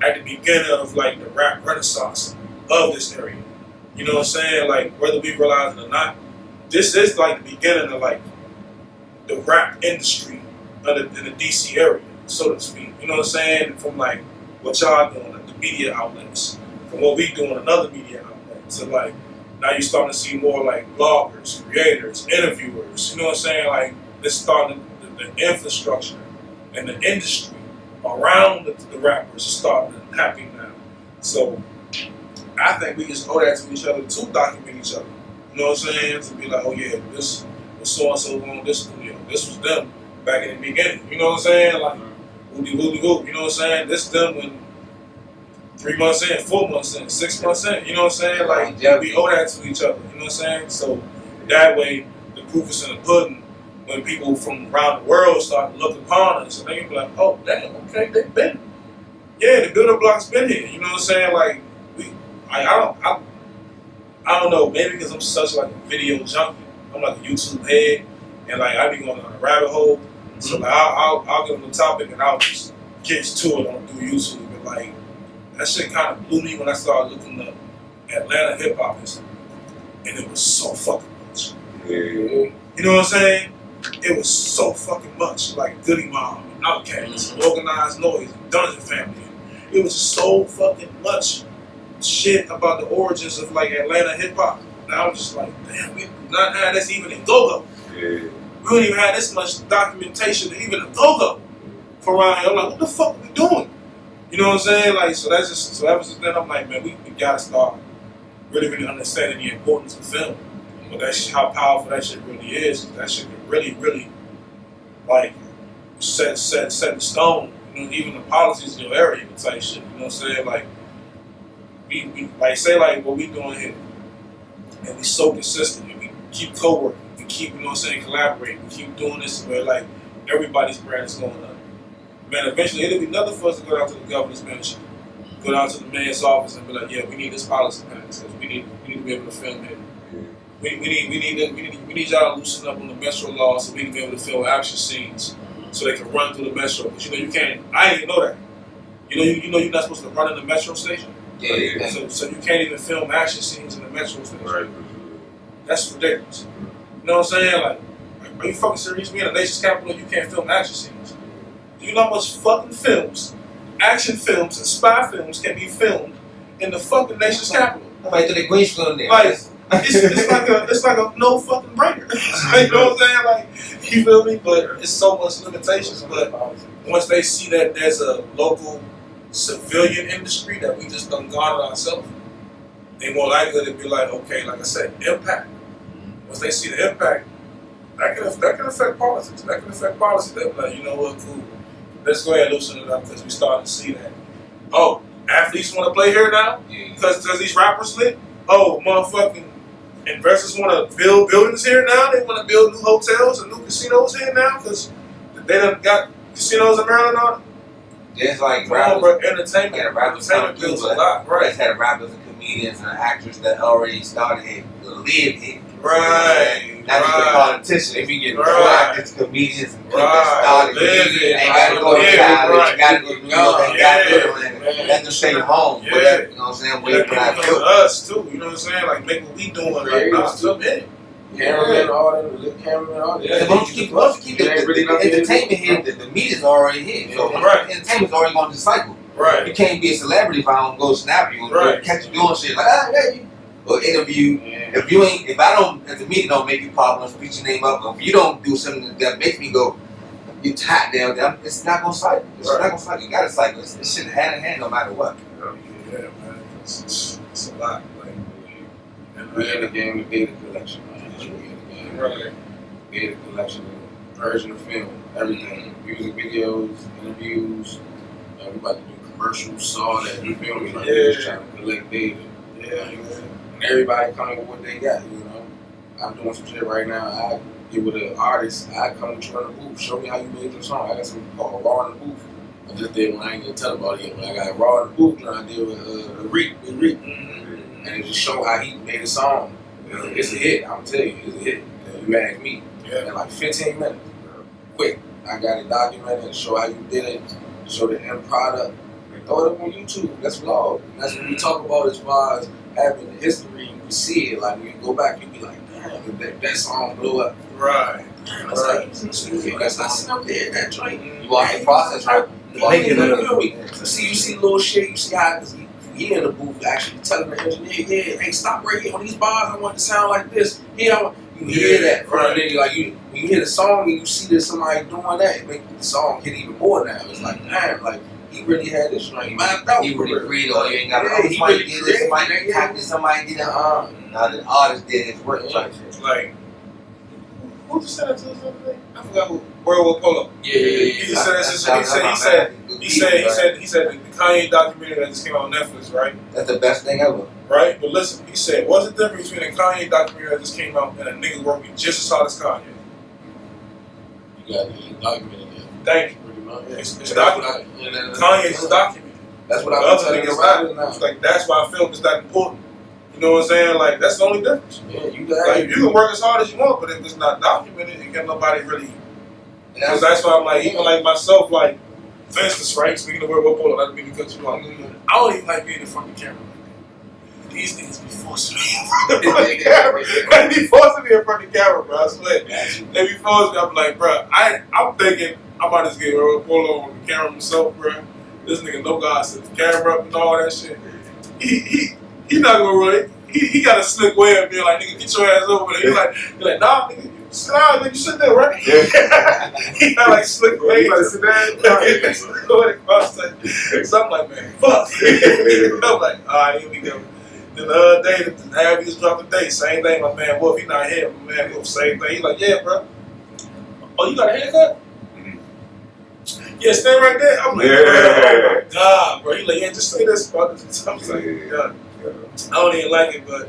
at the beginning of like the rap renaissance of this area. You know what I'm saying? Like whether we realize it or not, this is like the beginning of like the rap industry in the DC area, so to speak. You know what I'm saying? From like what y'all doing, like the media outlets, from what we doing, another media outlet, to like now you're starting to see more like bloggers, creators, interviewers. You know what I'm saying? Like this starting the infrastructure and the industry around the rappers is starting to happen now. So I think we just owe that to each other to document each other. You know what I'm saying? To be like, oh yeah, this was so and so on this studio. This was them back in the beginning. You know what I'm saying? Like woody woody whoop. You know what I'm saying? This them when 3 months in, 4 months in, 6 months in. You know what I'm saying? Like we owe that to each other. You know what I'm saying? So that way the proof is in the pudding. When people from around the world start to look upon us, and they be like, oh damn, okay, they've been. Yeah, the builder block's been here. You know what I'm saying? Like I don't know, maybe because I'm such like a video junkie. I'm like a YouTube head, and like I be going on a rabbit hole. So like I'll give them the topic and I'll just get to it on through YouTube. But like that shit kind of blew me when I started looking up Atlanta hip hop history, and it was so fucking much. Yeah. You know what I'm saying? It was so fucking much. Like Goody Mob, and Outkast, and Organized Noise, and Dungeon Family. It was so fucking much shit about the origins of like Atlanta hip hop. And I was just like, damn, we not had this even in go-go. Yeah. We don't even have this much documentation even in go-go for around here. I'm like, what the fuck are we doing? You know what I'm saying? Like, so that's just, so ever since then, I'm like, man, we gotta start really understanding the importance of film. But that's how powerful that shit really is. That shit can really, like, set in stone. You know, even the policies in your area type shit. You know what I'm saying? Like, we like say like what we doing here, and we so consistent, and we keep co-working, we keep, you know what I'm saying, collaborating, we keep doing this where like everybody's brand is going up. Man, eventually it'll be nothing for us to go down to the governor's mansion, go down to the mayor's office and be like, yeah, we need this policy passed, because we need to be able to film here. We need y'all to loosen up on the metro law so we can be able to film action scenes so they can run through the metro. Because you know you can't. I didn't even know that. You know you're not supposed to run in the metro station. Yeah. So you can't even film action scenes in the metro station. Right. That's ridiculous. You know what I'm saying? Like, are you fucking serious? We in the nation's capital, you can't film action scenes. Do you know how much fucking films, action films, and spy films can be filmed in the fucking nation's capital? Right to the green screen there. Like, it's like a no fucking brainer. You know what I'm saying? Like, you feel me? But it's so much limitations. But once they see that there's a local civilian industry that we just done garnered ourselves, they more likely to be like, okay, like I said, impact. Once they see the impact, that can affect politics. That can affect policy. They'll be like, you know what, cool. Let's go ahead and loosen it up because we starting to see that. Oh, athletes want to play here now because these rappers lit. Oh, motherfucking investors want to build buildings here now. They want to build new hotels and new casinos here now because they done got casinos in Maryland on it. Just like Come on, bro. Entertainment entertainment builds a lot, right? Let's have rappers and comedians and actors that already started here, live here. Right. Not just the politicians. They be getting actors, comedians, and people that started here. They gotta go to college. They gotta go to New York. They gotta go to Atlanta. Let them stay home. Whatever, you know what I'm saying? Whatever I feel. Us too. You know what I'm saying? Like make what we doing. Like nah, still in it. Cameraman, all that, the cameraman, all that. Yeah, once you keep the entertainment here, the media's already here. So entertainment's already on the cycle. Right. You can't be a celebrity if I don't go snap you and catch you doing shit like yeah, or interview. If I don't, if the media don't make you popular, speak your name up, or if you don't do something that makes me go, you tap down, it's not gonna cycle. It's not gonna cycle. You gotta cycle. This shit hand in hand no matter what. Yeah, man. It's a lot. Like, we in the game of data collection, man. That's what we in the game. Right. Data collection, version of film, everything. Music videos, interviews. We about to do commercials, all that. You feel me? Like we're just trying to collect data. Yeah. And everybody coming with what they got, you know. I'm doing some shit right now. I get with an artist. I come with you in the booth. Show me how you made your song. I got something called Raw in the Booth. I just did one. I ain't gonna tell about it yet. But I got Raw in the Booth, and I did with Reek. And it just show how he made a song. It's a hit. I'm telling you, it's a hit. And you asked me in like 15 minutes. Quick. I got it documented. Show how you did it. Show the end product. Throw it up on YouTube. That's vlog. That's what we talk about as far as having the history. You can see it. Like when you go back, you be like, damn, that song blew up. Right. Damn, that's like, that's not sitting up there. That joint. You walk the process, right? You see little shit. You see how he in the booth actually telling the engineer, hey, stop right here on these bars. I want it to sound like this. You hear that, right? Then like when you hear the song and you see that somebody doing that, it makes the song hit even more now. It's like, damn, like he really had this joint mapped out. He really created all. You ain't got to somebody did this, somebody did that. Now the artist did his work. Like, who just said that to us the other day? I forgot who. World Polo. Yeah. He just said that. He said the Kanye documentary that just came out on Netflix, right? That's the best thing ever. Right? But listen, he said, what's the difference between a Kanye documentary that just came out and a nigga working just as hard as Kanye? You got to document it. Thank you. Pretty much. It's documented. Kanye's is documented. That's what I'm telling you now. Like, that's why film is that important. You know what I'm saying? Like, that's the only difference. Yeah, you can work as hard as you want, but if it's not documented, it can't nobody really. Because that's why I'm like, even like myself, like, for instance, right? Speaking of World Polo, not to be because you know, I don't even like being in front of the camera like that. These niggas be forcing me in front of the camera. They be forcing me in front of the camera, bro. I swear. They be forcing me. I'm like, bro, I'm thinking I might just get World Polo on the camera myself, bro. This nigga no God set the camera up and all that shit. He not gonna really. He got a slick way of being like, nigga, get your ass over there. You're like, nah, nigga, sit down, nigga, you sit there, right? He got like slick way. Like, sit down. So I'm like, man, fuck. I'm like, alright, here we go. Then the other day, the Abby just dropped the date. Same thing, my man Wolf, he not here. My man Wolf, same thing. He like, yeah, bro. Oh, you got a haircut? Yeah, stand right there. I'm like, oh my God, bro. He like, yeah, just say this, bro. I'm like, God. I don't even like it, but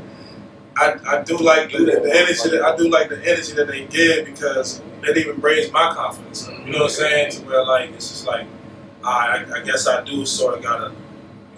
I do like the energy. I do like the energy that they give because it even brings my confidence. You know what I'm saying? To where like it's just like I guess I do sort of gotta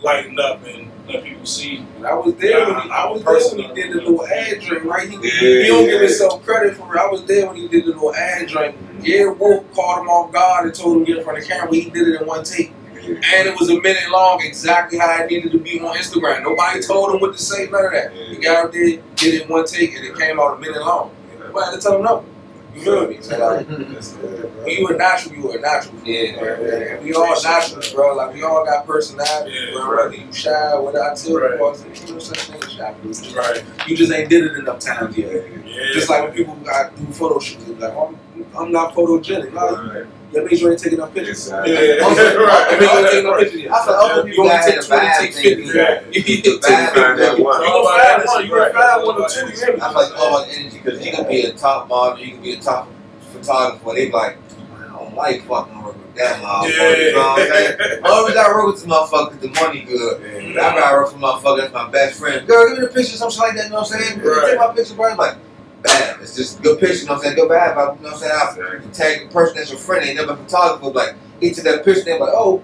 lighten up and let people see. And I was there when he did the little ad drink, right? He don't give himself credit for it. I was there when he did the little ad drink. Yeah, Wolf caught him off guard and told him to get in front of the camera. He did it in one take. And it was a minute long, exactly how it needed to be on Instagram. Nobody told him what to say, none of that. He got up there, did it in one take, and it came out a minute long. Nobody had to tell him no. You feel me? So like, That's good, bro. when you a natural, you a natural. Yeah. And we all naturals, bro. Like we all got personality, Yeah, bro. right. Whether you shy, whether I tell Right. people, you know, such thing as shy, dude. Right. You just ain't did it enough times yet. Yeah. Just like when people got do photo shoots, they be like, I'm not photogenic. Like, Right. that means you ain't taking enough pictures. Exactly. Yeah. That means you ain't taking no pictures yet. I feel like other You people only got take the 20, bad take thing. 50. Exactly. You The take bad Find that one. You gonna find one. You gonna find one or two. I feel like all about energy because you can be a top model, you can be a top photographer. They be like, I don't like fucking working with that motherfucker. You know what I'm saying? Always I work with this motherfucker, the money good. Yeah. I gotta work for motherfucker, that's my best friend. Girl, give me the picture, some shit like that, you know what I'm saying? Right. Take my picture, bro. I'm like, bam, it's just a good picture, you know what I'm saying? Good vibe, you know what I'm saying? I can tag the person that's your friend, they never a photographer, like, he took that picture, they're like, oh,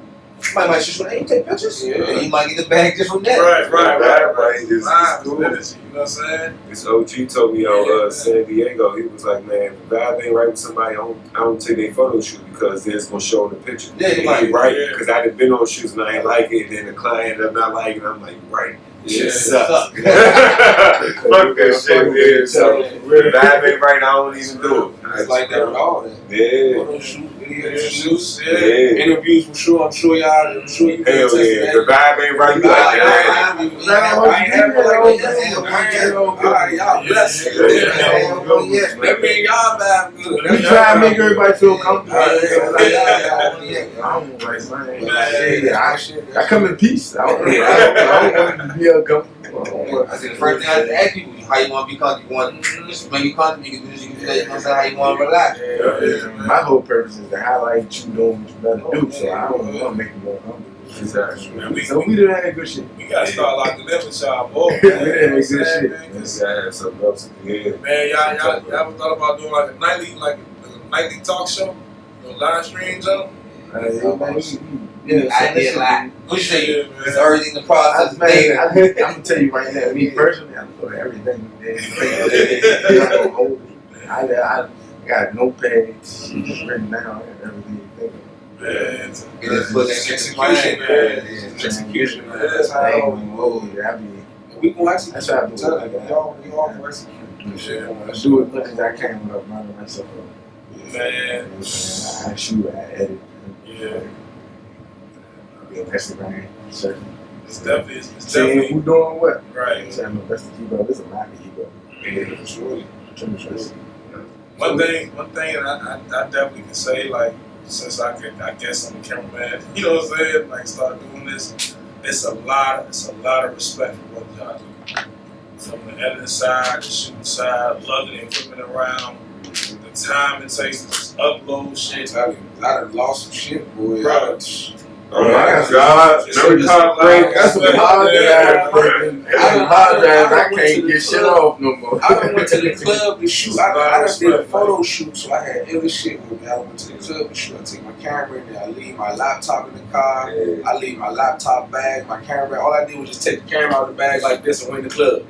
might shoot, hey, you take pictures? Yeah. And you might get the bag just from that. Right. It's Vibes, cool. energy, you know what I'm saying? This OG told me on San Diego, he was like, man, if the vibe ain't right with somebody, I don't take their photo shoot because they're going to show in the picture. Yeah, He like, right, yeah. because I done been on shoots and I ain't like it, and then the client ended up not liking it, I'm like, right. This shit Yeah. sucks. Fuck that shit, man. So, if the vibe ain't right, I don't even do it. It's like that with all that. Yeah. Photo shoot, video Yeah, shoots, shoots, yeah. Yeah. interviews for sure. I'm sure you Hell can yeah. attest to If the that. vibe ain't right, you like, I ain't had one like that. Alright, y'all blessed. Yeah. That mean y'all vibe good. We try to make everybody feel comfortable. Yeah. I don't like man. Yeah, I come in peace. I don't want to be uncomfortable. I said the first thing I ask people, how you want to be comfortable? You want just when you comfortable, you can do this, you can do that. You know what I'm saying? How you want to relax? My whole purpose is to highlight you doing what you better do, so I don't want to make you more comfortable. Exactly. Man, So we done had good shit. we gotta start locking in with y'all, boy. Yeah, good shit. Yes, I have some ups and yeah. Man, y'all ever thought about doing like a nightly talk show? You know, live stream, Joe? Yeah, I did like, what you say? Yeah, It's already in the process. Man, I'm gonna tell you right now, me personally, I'm doing everything. I'm gonna hold it. I got notepads written down and everything you think of. Man, You just put that shit in mind. execution, man. Yeah. Execution, man. That's I ain't how gonna hold it. I be, We gonna execute. that's how I do Tell it. you, we all gonna execute. I do as much as I can without running myself up. Man, I shoot, I edit. yeah. Instagram, certain. It's definitely Seeing who doing what. right. So I'm the best to keep up. There's a lot to keep up. Yeah, for sure. Tremendous. One thing I definitely can say, like, since I guess I'm a cameraman, you know what I'm saying? Like, start doing this, it's a lot of respect for what y'all do. From the editing side, the shooting side, lugging the equipment around, the time it takes to just upload shit. I done lost some shit, boy. Bro. Oh my God. Memory card break. That's a hard drive. I can't get shit off no more. I done went to the club to shoot. I done did a photo shoot, so I had ill shit with me. I went to the club to shoot. I take my camera in there. I leave my laptop in the car. I leave my laptop bag, my camera. All I did was just take the camera out of the bag like this and went in the club.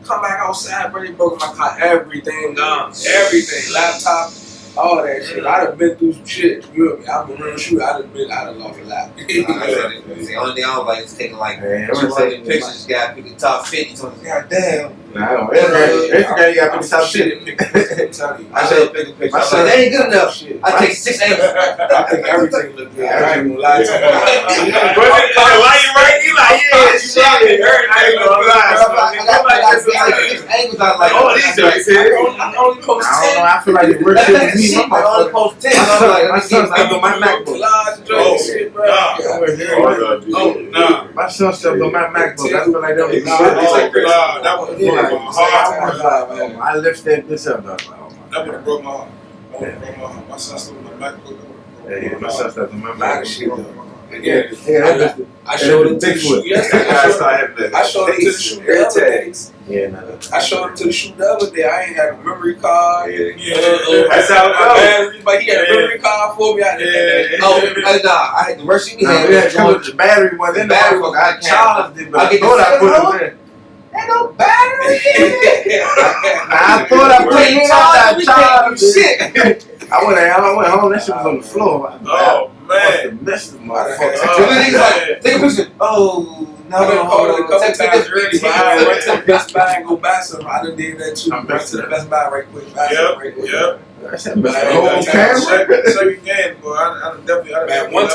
Come back outside, bro. They broke my car. Everything gone. Everything. Laptop. All that shit. I done been through some shit. You feel me? I'm a real shooter. I done lost a lot. The only thing I don't like is taking like Man, 200 pictures. You gotta pick the top 50. So, God damn. Nah, Instagram, you gotta pick top shit. I'm telling you. I should pick a picture. My I'm like, son- that ain't good enough. Shit. I take 6 angles. I think everything look good. I ain't gonna lie to you. Why you right? You like, yeah, shit. I ain't gonna lie. I got 6 angles. I'm like, Oh, these joints here. I only post I don't 10. know, I feel like the worst shit with me. I only post 10. I'm like, My son's stuff on my MacBook. Oh, shit, bro. nah. Yeah. My son's stuff on my MacBook. I feel like that was That would have broke my heart. I lifted this up. That would have broke my heart. That would have broke my heart. My son still in the MacBook. Yeah, my son's stuff on my Lot of shit, MacBook. though. Again, Yeah, I showed him to the shoot yesterday. I showed him to the shoot the other day. yeah, no. I showed him to the shoot the other day. I ain't had a memory card. That's how it goes. Batteries, but he had a memory card for me. I did I had the worst shit we Nah, had. we had to put the battery one in The battery there. one, I charged it, but I I get thought I the put it in. Ain't no battery. I thought I put it in. I charged it. Shit. I went home. That shit was on the floor. Oh, man. I missed the So motherfucker. then he's like, take a picture. Oh, no, I done called it a couple take a times picture. already. But I went to the Best Buy and go buy some. I done did that too. I'm Went to the Best Buy right quick. Buy some right quick. Yep. I said, but the whole camera. Second game, boy. I definitely. Man, one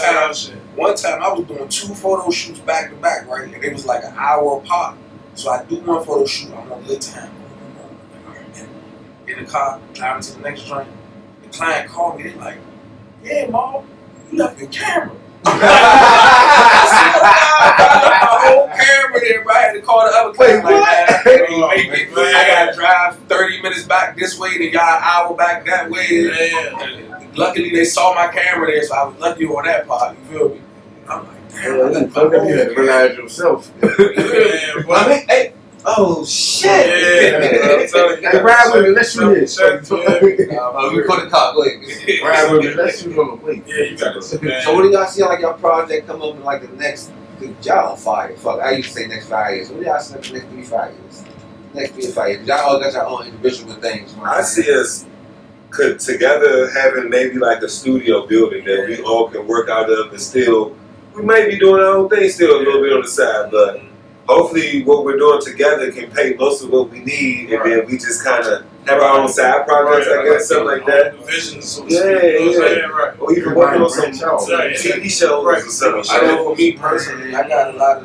time I was doing 2 photo shoots back to back, right? And it was like an hour apart. So I do one photo shoot. I'm on good time. In the car, driving to the next joint. The client called me. They're like, "Yeah, Mom, you left your camera." I left my whole camera there, but I had to call the other client. I gotta drive 30 minutes back this way, then y'all an hour back that way. And luckily, they saw my camera there, so I was lucky on that part. You feel me? I'm like, damn, I left my whole You had to realize yourself. Hey, oh shit! Hey, ride with me. Let's shoot this. We put the car. Go ahead. Ride with me. Let's shoot on the way. Yeah, you got this, man. So what do y'all see like your project come up in like the next? Y'all on fire. Fuck, I used to say next 5 years. What do y'all see like the next 3 to 5 years? Next 3 to 5 years. Y'all all got your own individual things. I see us together having maybe like a studio building that we all can work out of, and still we may be doing our own thing still a little bit on the side, but hopefully what we're doing together can pay most of what we need, and then we just kind of have our own side projects, I guess, something like that. Visions, so Right. Or even working on some TV shows or something. I know for me personally, I got a lot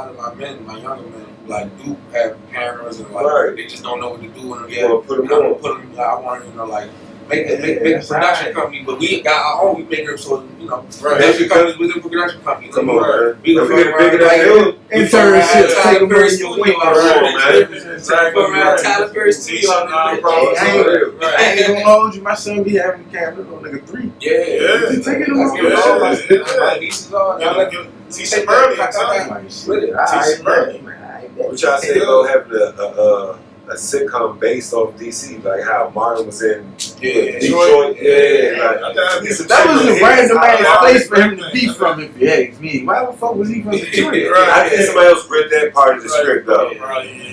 of my men, my younger men, who like do have cameras and like they just don't know what to do with them yet. Put them on. I want to like make a production company, but we got our own. We make it so production companies within production company. Come on, man. We gonna get bigger than you. Internship, take them Perry in your way. Tyler Perry studio. I ain't gonna hold you. My son be having the camera on like a 3. Yeah. You take it on. My nieces are. See some early. What y'all say about having a sitcom based off DC, like how Martin was in Detroit. That was a random ass place for him to be from, if you ask me. Why the fuck was he from Detroit? I think somebody else read that part of the script though.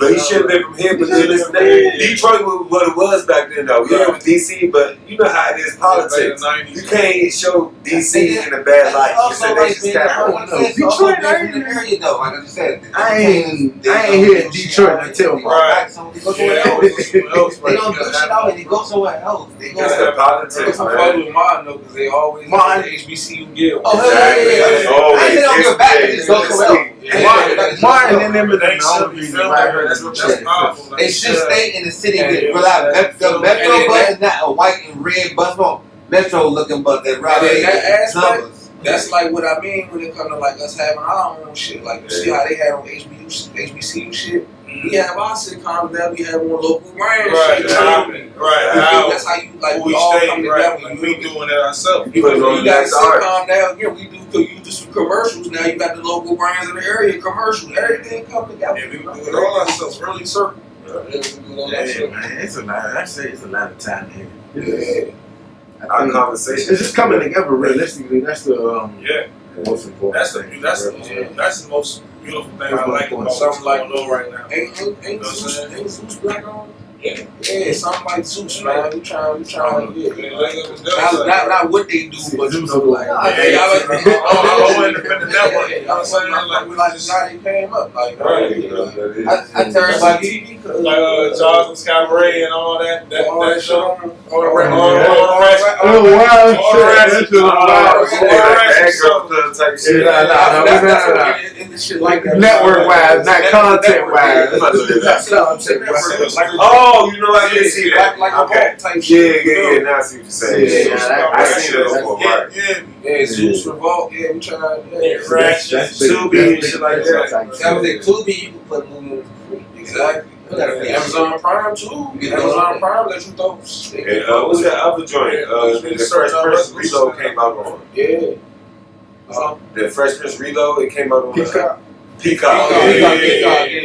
But he should have been from here. But Detroit was what it was back then though. Yeah, it was DC, but you know how it is politics. You can't show DC in a bad light. Also, like Detroit, I ain't in the area though. Like I said, I ain't here in Detroit until They go somewhere else. They don't do shit out and they go somewhere else. They go It's the politics, I'm man. following Martin though, because they always Martin. the HBCU Guild. Oh, yeah. I said don't give back. They just go somewhere else. Martin and them is the only reason why I heard that. They should stay in the city with the Metro bus is not a white and red bus on Metro looking bus that ride numbers. That's like what I mean when it comes to like us having our own shit. Like you see how they had on HBCU shit. We have our sitcoms now. We have on local brands. Right. That's how you like. We all come together. Like, we doing it ourselves. You got a sitcom now. Yeah, we do. You do some commercials now. You got the local brands in the area commercials. Everything come together. Yeah, we do it all ourselves. Really circle. Man, it's a lot. I say it's a lot of time here. Our conversation. It's just coming together realistically. That's the most important. That's the most beautiful thing I like about something like going on right now. Ain't Zeus black on? Yeah, something like Zeus, man. We trying not what they do, but Zeus like. Oh, independent network. I'm saying like how they came up, like I turned my TV like Jaws and Cabaret and all that show. Network wise, not content wise. Oh, you know I can see that. Like a Okay. type shit. Yeah. Now I see what you're saying. I see that before. Right. Yeah, Zeus Revolt. Yeah, we trying. Tubi and shit like that. That was it. Tubi, you can put a movie on for free. Exactly. Amazon Prime too. Amazon Prime let you throw. And what's that other joint? The Fresh Prince Reload came out on. Yeah. The Fresh Prince Reload, it came out on Peacock. Peacock.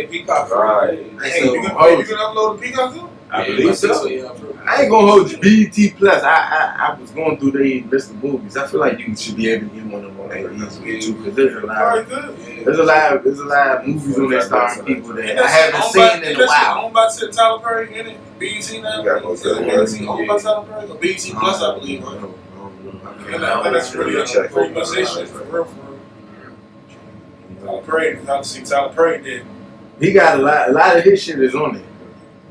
Peacock. Right. Hey, you can upload the Peacock too? I believe so. I ain't gonna hold you. BET Plus. I was going through the list of movies. I feel like you should be able to get one of them on that easily too, because there's a lot of movies on there starring people that I haven't seen in a while. Owned by Tyler Perry in it. BET now. Owned by Tyler Perry. BET Plus, I believe. That's really a organization for real. Tyler Perry. I see Tyler Perry did. He got a lot of his shit is on there.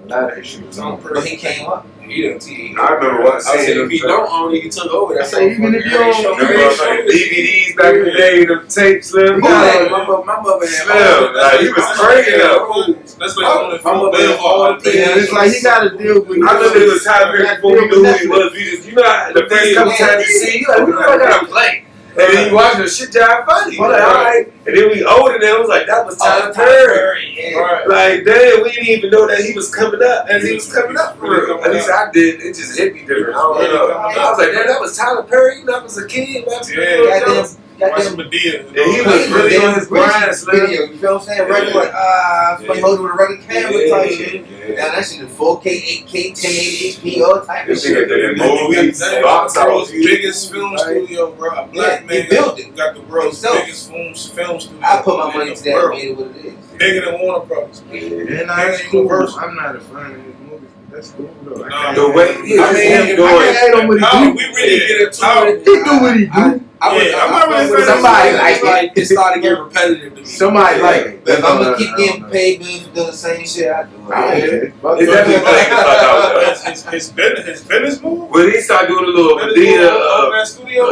A lot of his shit is on there. But he came up. He done T. I remember what I said seeing if he don't own it, he took over. I That's say even if you don't, DVDs back in the day, the tape slim. my mother had Slim, like he was crazy up. That's like only my mother had all the yeah, it's like he got to deal with. I remember it was Tyler Perry before we knew who he was. We just, you know, the first couple times you see, you like, who the fuck gotta play? And then you watch the shit job funny. Like, all right. And then we older than it was like, that was Tyler Perry. Right. Like, damn, we didn't even know that he was coming up as he was coming up for real. At least I did. It just hit me different. I don't know. I was like, damn, that was Tyler Perry. That was a kid. Goddamn Medea. And he was really on his grind, video. You feel what I'm saying? Regular, like holding with a regular camera type shit. Now that shit in 4K, 8K, 1080p, all type of shit. Movies, box The world's office. biggest film studio, bro. A black man built it. got the world's Himself. biggest film studio. I put my money in to the that, world. made it what it is. Bigger than Warner Brothers. And that's cool. I'm not a fan of his movies. That's cool though. The way, I mean, I doing. can't hate on what How he we do. really get into it. He do what he do. I'm not really saying Somebody like it started getting repetitive to me. Somebody like If I'm gonna keep getting paid bills for doing the same shit, I do it. I don't care. Fuck It's it. definitely like the fuck out there. his business move. When he started doing a little Open Medea, that studio.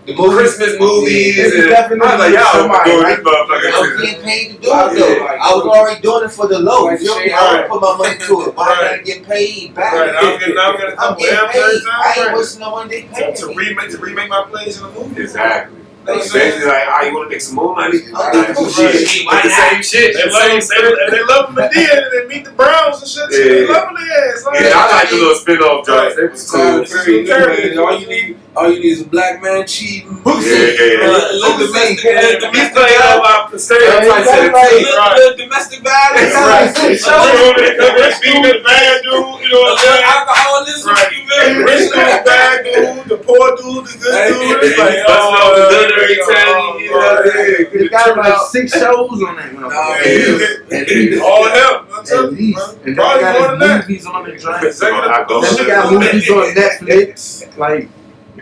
The movie, Christmas movies, It's and I definitely was like, y'all somebody, doing right? this motherfucker. I'm getting paid to do it though. I was already doing it for the low. You feel me? I would put my money to it. Why I gotta get paid back? Right, I'm getting a I'm couple getting M's paid. every I ain't time. wasting no money. They paying To me. remake my plays in the movie. Exactly. That's Basically, like, oh, you want to make some more money? I'm Like, doing shit, shit. like the same shit. They love Medea and they meet the Browns and shit. They loving their ass. Yeah, I like the little spin-off jokes. They was cool. All you need is a black man cheating. He's playing all about posterity type shit. Domestic violence. Being the bad dude, you know what I'm saying? Alcoholism. The rich dude, the bad dude, the poor dude, the good dude. It's like, Busting off the gun every time, you know. He got like 6 shows on that motherfucker. all him. I'm At telling you, least. bro. And then Probably he more got than his that. movies on the joint. Executive Then he got movies on Netflix. Like,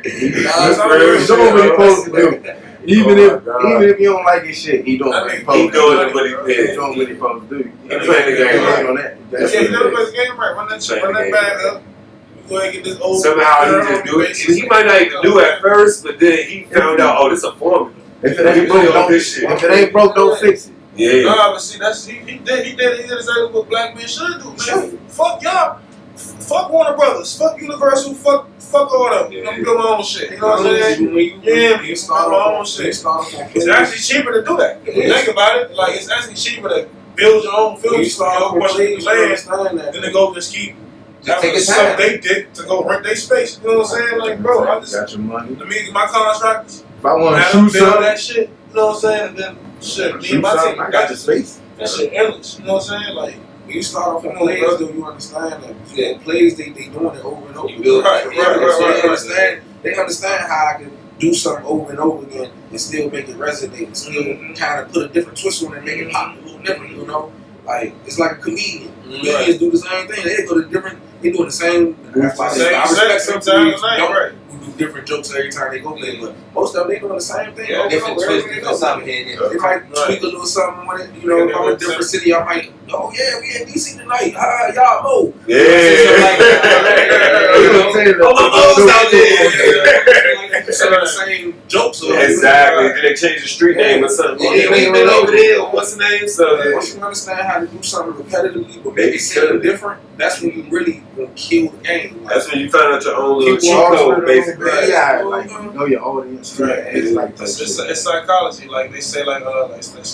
he's That's doing how it is. what he's supposed to do. Even if God. even if you don't like his shit, he doing what he's supposed to He do. doing what he did. He's doing what he's supposed to do. He playing the game right. On that. Yeah, That's you what never it play is. the game right. Run that bag up. Go ahead and get this old. Somehow he just do it. He might not even do it at first, but then he found out, oh, this is a formula. If it ain't broke, don't this shit. if it ain't broke, don't fix it. Yeah. Nah, but see, that's he did exactly what black men should do, man. Fuck y'all. Fuck Warner Brothers. Fuck Universal. Fuck all them. Yeah. I'm doing my own shit. You know what I'm saying? Yeah, you start my own shit. It's actually cheaper to do that. If you think about it, like it's actually cheaper to build your own film studio, purchase land, than to go just keep Just take having your some time. they dick to go rent their space. You know what I'm saying? Like, bro, I just Got your money. let me get my contractors. If I want to Have shoot them build something, that shit. You know what I'm saying? And then shit, me and my team I got the space. that shit endless. You know what I'm saying? Like. When you start off Come on on, plays, bro. though, you understand that. Yeah, plays they doing it over and over. You build Right, it. right. They understand how I can do something over and over again and still make it resonate and still kind of put a different twist on it and make it pop a little different, you know? Like, it's like a comedian. Comedians do the same thing. They go to different, they doing the same. That's why I respect some comedians who do different jokes every time they go play, but most of them, they doing the same thing. Yeah, over different and over, twist, wherever they different go. something here. They might tweak a little something with it, you know. If I'm in a different city, I might, oh yeah, we in DC tonight. Y'all know. Oh, my mom's out there. Some of the same jokes. Exactly. Then they change the street name or something. Yeah, We been over there. What's the name? So Once you understand how to do something repetitively, but Maybe maybe something different, that's when you really gonna kill the game. that's when you find out your own little Keep cheat walking code, basically. Yeah, like you know your audience. Right. It's like It's psychology. Like they say, like it's like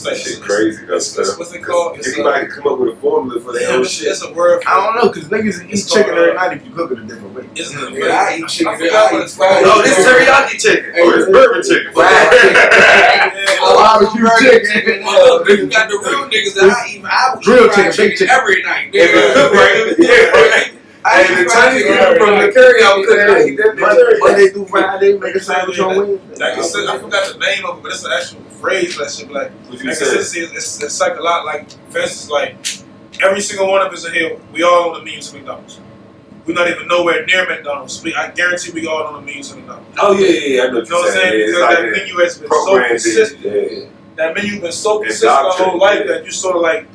That shit crazy. That's what's it called? It's Everybody can come up with a formula for their own shit. It's a word. I don't know, cause niggas eat chicken every night if you cook it a different way. It's a Yeah, I eat chicken. I forgot what it's called. Oh, this teriyaki chicken. Oh, this bourbon chicken. Fried chicken. Barbecue chicken. You got the real niggas that I would Grill eat fried chicken, big chicken. every night. If it's cooked right, yeah, right. Hey, the Chinese people from the carryout cook, I eat that bitch. Monday through Friday, make a sandwich on Wednesday. Like I forgot the name of it, but it's an actual phrase that shit. Like What you say? it's like a lot. Like for instance, like every single one of us are here. We all on the menu to McDonald's. We're not even nowhere near McDonald's. I guarantee we all on the menu to McDonald's. Oh, yeah. I know You know what I'm saying? It's Because like that menu has been so programmed in. consistent. Yeah. that menu been so consistent the whole life that you sort of like,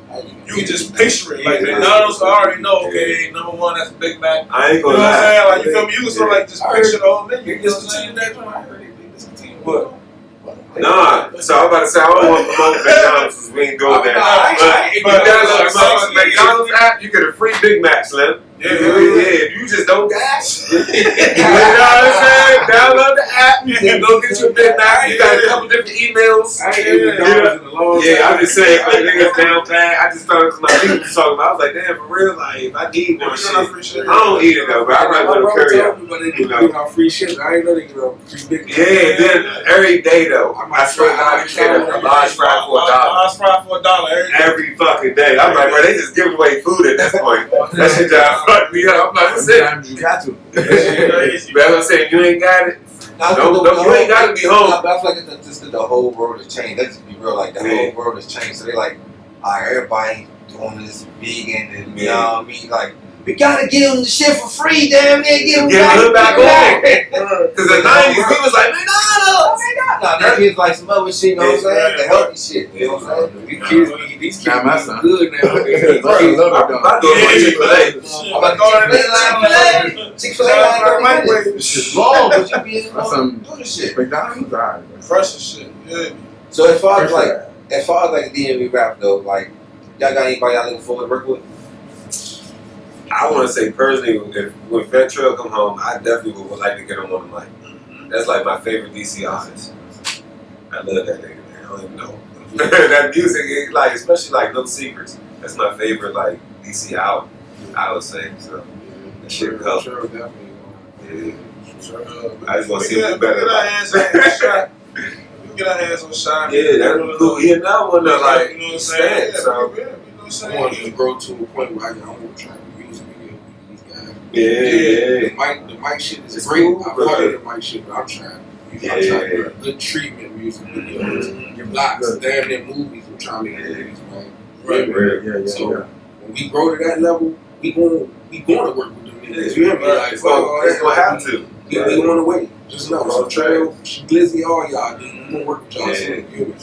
you can just picture it. Like McDonald's, I already know, okay, number one, that's Big Mac. I ain't You know gonna what I'm lie. saying? Like, you feel me? You can sort of like just picture the whole menu. You You know what I'm discontinued saying? that joint. I heard they discontinued. What? Nah, so I'm about to say I don't want to promote McDonald's because we ain't going there. But download the McDonald's app, you get a free Big Mac, Slim. Yeah, If you just don't gas. You know what I'm saying? Download the app, you can go get your Big Mac. You got a couple different emails. I ain't ate McDonald's in a long time. Yeah, I'm just saying, for niggas down bad, I just started because my people was talking about. I was like, damn, for real, like, if I need one shit, I don't eat it though, but I might My want to brother curry told up. me when they do give out free shit. I ain't know they give out free Big Mac. Yeah, then every day though, I swear to God, you get a large fry for $1. Large fry for $1 Every fucking day. I'm like, bro, they just giving away food at this point. That shit just fucked me up. I'm like, what's it? Sometimes you got to. But I'm saying, you ain't got it. You ain't got to be home. But I feel like it's just that the whole world has changed. Let's be real, like the whole world has changed. So they like, everybody doing this vegan and you know what I mean? Like, we gotta give them the shit for free, damn near give them back on. Because in the 90s, we was like, McDonald's. Nah, that is like some other shit, you know what I'm saying? The healthy shit, you know what I'm saying? These kids Nah, my be son. good now. I love it, my daughter went Chick-fil-A. Chick-fil-A, this is long, but you be in My son, doing shit. McDonald's, alright. Fresh as shit. Yeah. So as far as like DMV Rap though, like y'all got anybody y'all looking forward to work with? I want to say personally, if when Fat Trail come home, I definitely would like to get him on the mic. That's like my favorite DC artist. I love that nigga, man. I don't even know. That music, like, especially like No Secrets. That's my favorite, like, DC album, I would say. So, that shit help. Sure, definitely. Yeah. Sure. I just want to see him do better. Get our hands on shot. Get our hands on shot. Yeah, that'd be cool. He another one to, like, you know what I'm saying? stand, so. You know what I'm saying? I want to grow to a point where I want to try to music video with these guys. Yeah. The mic shit is It's great. cool, I but- fuck with the mic shit, but I'm trying. I'm trying to get good treatment music videos. Lots, damn near movies. I'm trying to get movies, man. Yeah. So when we grow to that level, we gonna work with them niggas. You hear me? Like, It's gonna have to. We on the way. Just know. So Trail, Glizzy, all y'all, dude. We gonna work with y'all soon. You hear me?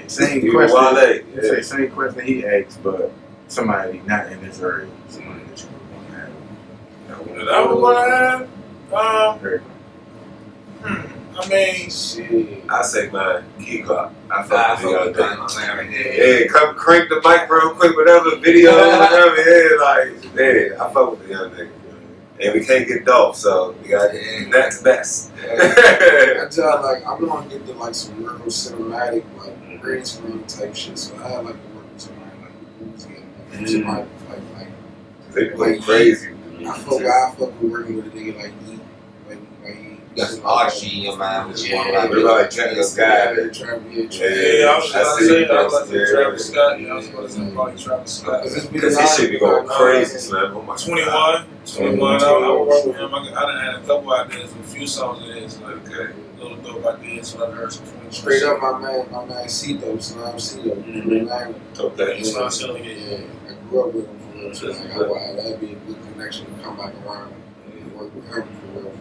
Same Even question. Wale. You say same question he asked, but somebody not in this area, somebody that you would want to have. That was what I had. Very I mean, Shit. I say mine, Key Glock. I I fuck fuck with with the that, other my man, right there. Yeah, come crank the mic real quick, whatever video, whatever. Yeah, like, yeah, I fuck with the young nigga. And we can't get Dolph, so we got next best. I tell like I want to get to like some real cinematic, like green screen type shit. So I had like to work with somebody like Uzi and somebody like They play crazy. I fuck with working with a nigga like E. You got some artistry in your mind, which one What about like Travis Scott? yeah, I was about to say, I was about to say Travis Scott. Yeah, I was about to say probably Travis Scott. Because his shit be going crazy, Slim. Oh my 21. God. I would work with him. I done had a couple ideas, a few songs of his, like Okay. little dope ideas. So I heard some 21. Straight up, my man Cito, Slam Cito. Okay. He's not selling it. Yeah, I grew up with him for real. So like, wow, that'd be a good connection to come back around and work with him for real.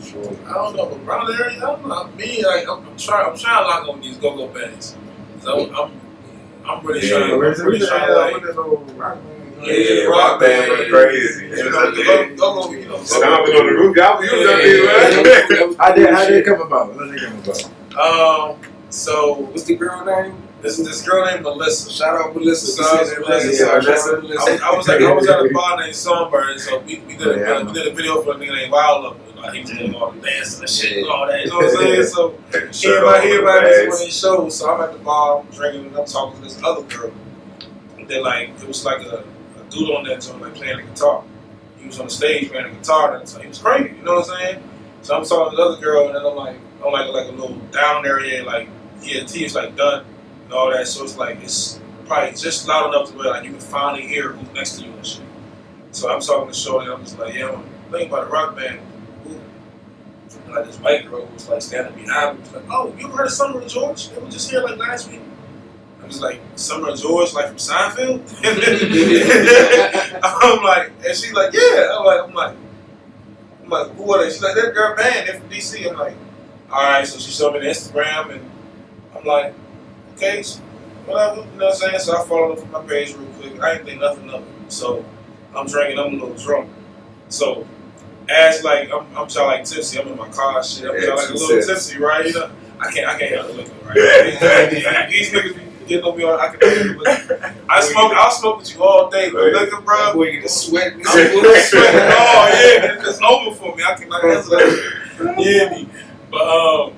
Sure. I don't know, but around the area, I don't know. Me, like, I'm trying to lock on these go-go bands. I'm really trying. I'm really trying to like. Yeah, rock band went crazy. Go-go, you know. Stomping on the roof. Y'all was up there, right? How did it come about? How did it come about? So What's the girl name? this girl named Melissa. Shout out Melissa. Melissa. I was at a bar named Songbird, so we did a video for a nigga named Wild Up. Like, he was doing all the dancing and shit and all that. You know what I'm saying? So everybody was one of these shows. So I'm at the bar drinking and I'm talking to this other girl. And then like it was like a dude on that joint like playing the guitar. He was on the stage playing the guitar and so he was crazy. You know what I'm saying? So I'm talking to the other girl and then I'm like a little down area like he's like done and all that. So it's like it's probably just loud enough to where like you can finally hear who's next to you and shit. So I'm talking to Shorty and I'm just like, yeah, I'm thinking about a rock band. And like this white girl was like standing behind me. Was like, oh, you ever heard of Summer and George? They were just here like last week. I was like, Summer and George, like from Seinfeld? I'm like, and she's like, yeah. I'm like, who are they? She's like, that girl band, they're from DC. I'm like, all right. So she showed me the Instagram and I'm like, okay, so whatever, you know what I'm saying? So I followed up with my page real quick. I ain't think nothing of it. So I'm drinking, I'm a little drunk. So as like I'm trying like tipsy, I'm in my car, shit. I'm trying like a little tipsy, right? You know, I can't handle liquor, right? These niggas be getting on me on. I can handle liquor. I'll smoke with you all day, but liquor, bro. Boy, you just sweat. I'm sweating. Oh yeah, it's over for me. I cannot handle that. Yeah, me. But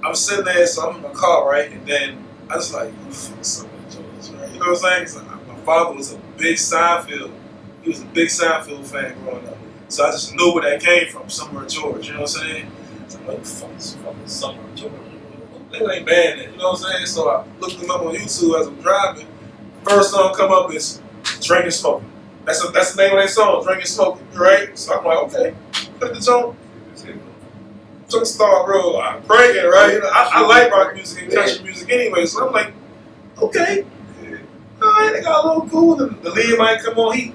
I'm sitting there, so I'm in my car, right, and then I just like, so much George, right? You know what I'm saying? So my father was a big Seinfeld. He was a big Seinfeld fan growing up. So I just knew where that came from, Summer George, you know what I'm saying? So I'm like, what the fuck is Summer George? They ain't banned it, you know what I'm saying? So I looked him up on YouTube as I'm driving. First song come up is Drink and Smoking. That's the name of that song, Drink and Smoking, right? So I'm like, okay, put the joint. Took start real praying, right? You know, I like rock music and country music anyway, so I'm like, okay. Alright, they got a little cool. The lead might come on, he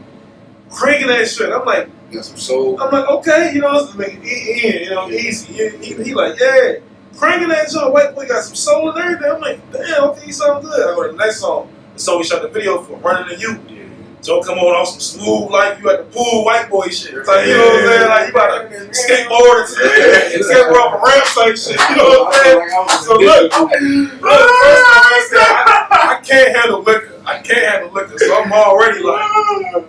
cranking that shit. I'm like, Got some soul. I'm like, okay, you know, you know, easy. He like, yeah, cranking that joint. White boy got some soul and everything. I'm like, damn, okay, he sound good. I go to the next song. The song we shot the video for, Running to You. Joe come on some smooth, like you at the pool, white boy shit. It's like, you know what I'm saying? Like, you about to skateboard and skateboard off a ramp type shit. You know what I'm saying? So look, first time I said, I can't handle liquor. I can't handle liquor. So I'm already like,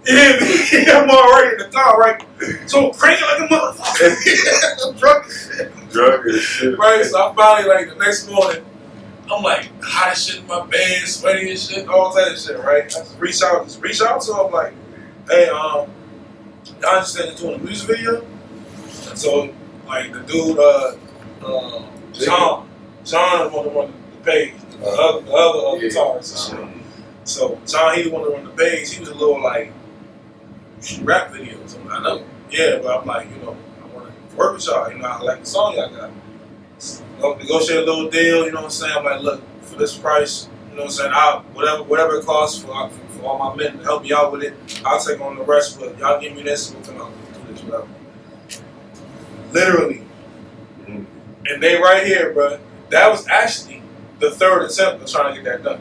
yeah, I'm already in the car, right? So cranking like a motherfucker. I'm drunk as shit. Drunk as shit. Right, so I finally, like, the next morning, I'm like hot as shit in my bed, sweaty and shit, all that and shit, right? I just reach out to him like, hey, y'all understand you're doing a music video? And so, like, the dude, John is one to run the page, the other guitarist and shit. So John, he the one to run the page. He was a little like rap videos. I know, yeah, but I'm like, you know, I want to work with y'all. You know, I like the song y'all got. Negotiate a little deal, you know what I'm saying? I'm like, look, for this price, you know what I'm saying? Whatever it costs for all my men to help me out with it, I'll take on the rest, but y'all give me this, we'll come out and do this, whatever. Literally. And they right here, bro. That was actually the third attempt of trying to get that done.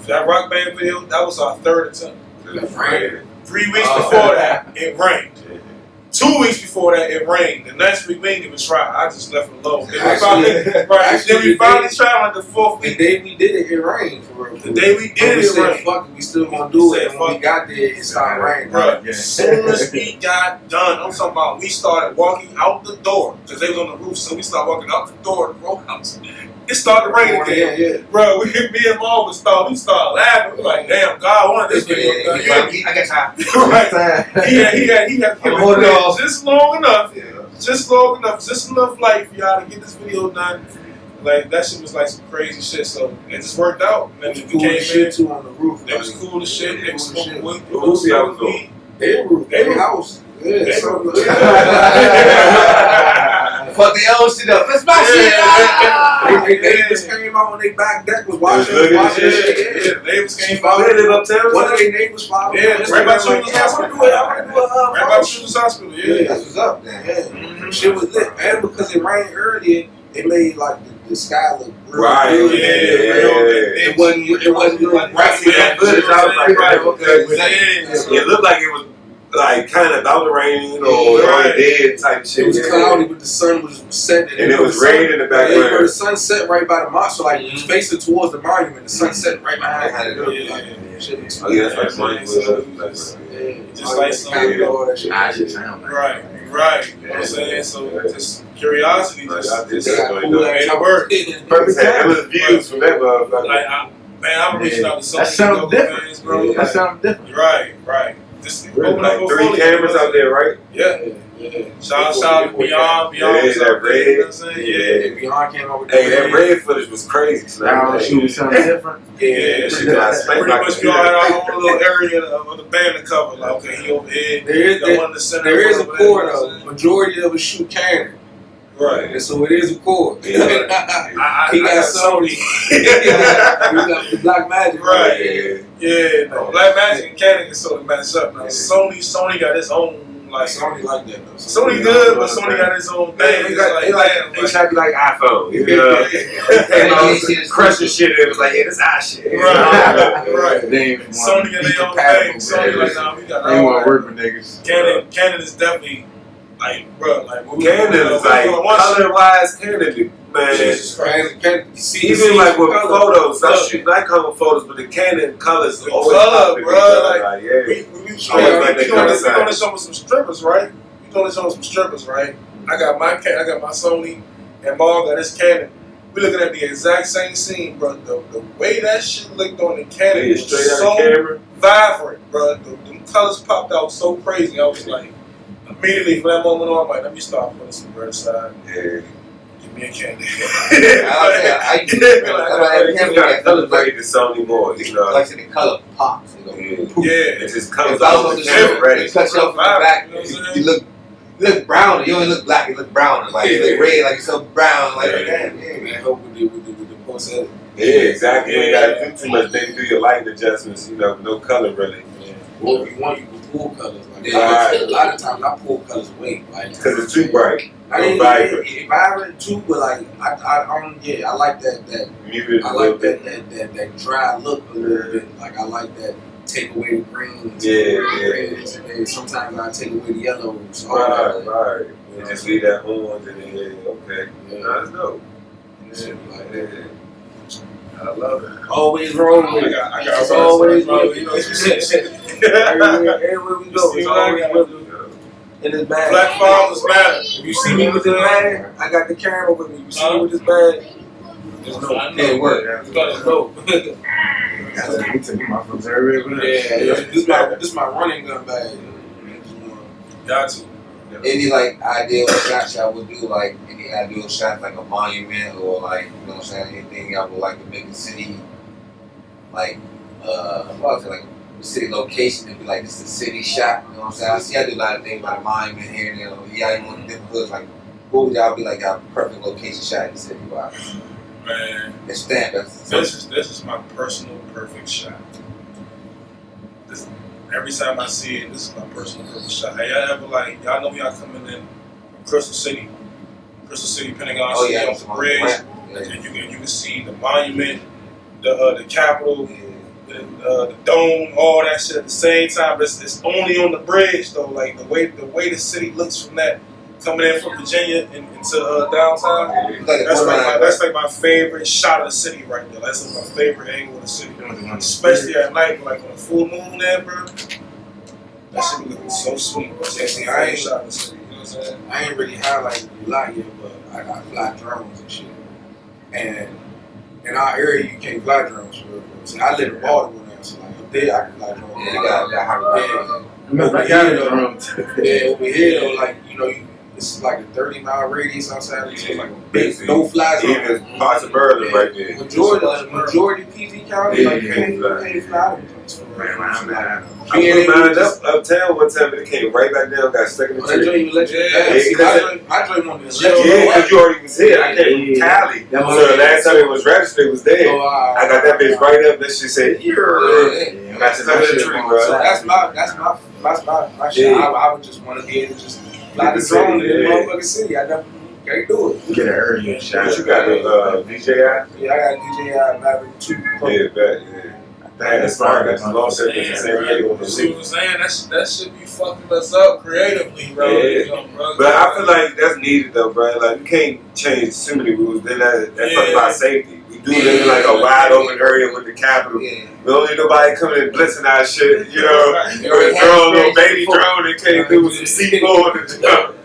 That Rock Band video, that was our third attempt. 3 weeks before that, it rained. 2 weeks before that, it rained. The next week, we didn't even try. I just left it alone. Then we finally tried like the fourth week. The day we did it rained for real. The day we did it rained. Fuck it, we still gonna do it. And when we got there, it started raining. Right. As soon as we got done, I'm talking about we started walking out the door because they was on the roof. So we started walking out the door of the row house. It started raining again. Yeah. Bro, me and Mom we started laughing. We like, damn, God, I wanted this video done. I got time. Right. He had just long enough. Just enough light for y'all to get this video done. Like, that shit was like some crazy shit. So it just worked out. And then we came in too on the roof. They was cool as shit. They was smoking weed. Their house. Yeah, Fuck the old shit up. Let's buy shit. They just came out when they back deck was watching shit. Yeah, neighbors came out. One of their neighbors followed. Yeah, right by Children's Hospital. Right by Children's Hospital. Yeah, that's what's up, man. Shit was lit, and because it rained earlier, it made like the sky look real good. It wasn't like right. It looked like it was like kind of about to rain or dead type shit. It was cloudy, but the sun was setting, and it was raining in the background. The sun set right by the monument, so like it was facing towards the monument. The sun set right behind it. Oh yeah, that's like just like some right. You know what I'm saying? So just curiosity, just made it work. Perfect time. Views from that motherfucker. Like, I'm reaching out to some people, fans, bro. That sounds different. Right. Just open up 3 cameras out there, right? Yeah. Shout out to Beyond. Beyond that red. You know what I'm saying? Yeah. Beyond came over. Hey, that red footage was crazy. So now shooting something different. Yeah. Pretty much we all had our own little area of the band to cover. Like, okay, he over here. There is a core though. Majority of us shoot Canon. Right. And so it is a core. Yeah. He got Sony. He got the Black Magic. Right. Yeah. No, Black Magic and Canon can sort of match up now. Sony got its own Like Sony like that though. Sony good, but Sony got his own thing. They try to be like iPhone. You know, crushing shit. It was like, yeah, this our shit. Right. They ain't Sony got their own thing. Sony like, nah, we got they want to work with niggas. Canon is definitely like, bro, like Canon is like color-wise. Canon, man. Jesus Christ. Even like with photos, I shoot Nikon with photos, but the Canon colors The always color, pop bro. like, yeah. We like they going color to show some strippers, right? We going to show some strippers, right? I got my Sony, and Maul got his Canon. We looking at the exact same scene, bro. The way that shit looked on the Canon was so vibrant, bro. The colors popped out so crazy. I was like, immediately from that moment on, I'm like, let me start putting some bread aside. Yeah. Give me a candy. I got color grade to Sony more, you know. like the color pops. You know? Yeah. It just comes It's out also the the camera ready. It cuts you off from the back. You look brown. You don't look black. You look brown. Like you look red. Like you're so brown. Like damn, yeah. Man, help with the post edit. Yeah, exactly. You ain't got to do too much. Then do your lighting adjustments, you know, no color really. Or if you want, you can pull colors. Like, Yeah. a lot of times I pull colors away. Like, Because it's too bright. If I read too, but like I like that Muted I a like little bit. that dry look a little bit. Like I like that take away the greens. Yeah. And then sometimes I take away the yellows. Right. You just leave that orange and then, okay. That's dope. Yeah. I love it. Always roll with it. I got It's always bro. you know, everywhere we go, it's always with me. In this bag. Black fathers matter. If you see me with this bag, I got the camera with me. You see me with this bag, just know. It work. You gotta know. We take my folks everywhere. This my running gun bag. Got to. Any like ideal shots y'all would do, like any ideal shots like a monument or like, you know what I'm saying, anything y'all would like to make the city like what was it, like the city location to be like this is a city shot, you know what I'm saying? I see I do a lot of things about a monument here and there. Yeah, you want different hoods, like what would y'all be like y'all perfect location shot in the city wise? Man, And stamp that's this is my personal perfect shot. Every time I see it, this is my personal perfect shot. Hey, y'all ever like, y'all know y'all coming in from Crystal City, Pentagon City off the bridge, and you can see the monument, the Capitol, the dome, all that shit at the same time. But it's only on the bridge though. Like the way the city looks from that coming in from Virginia into downtown. That's like my favorite shot of the city right there. That's like my favorite angle of the city, especially at night, like on a full moon there, bro. That shit be looking so sweet. See, I ain't shot the city. You know what I'm saying? I ain't really highlighted a lot yet, but I got fly drones and shit. And in our area, you can't fly drones for real. See, I live in Baltimore now, so like up there, I can fly drones. Yeah, you got high Over here though, like you know, it's like a 30-mile radius outside of here. Like a big no fly zone. Even parts of Berlin right there. Majority PV County, like you can't fly them. I was lined up uptown one time and it came right back down, got stuck in the tree. I dream on this. Yeah, because you already was here. I came from Cali. So the last time it was registered, it was there. I got that bitch right up. That shit said, "You're." Got stuck in the tree, bro. So that's my shit. I would just want to be able to just fly the drone in the motherfucking city. I definitely can't do it. Get an area shot. But you got the DJI? Yeah, I got DJI Maverick 2. Yeah. That's smart. That's long distance. You see what I'm saying? That should be fucking us up creatively, bro. Yeah. But I feel like that's needed though, bro. Like you can't change too many rules. Then that's fucking about safety. We do live in like a wide open area with the Capitol. We don't need nobody coming and blitzing our shit, you know. Or a drone, little baby drone that came through with some C4 and jump.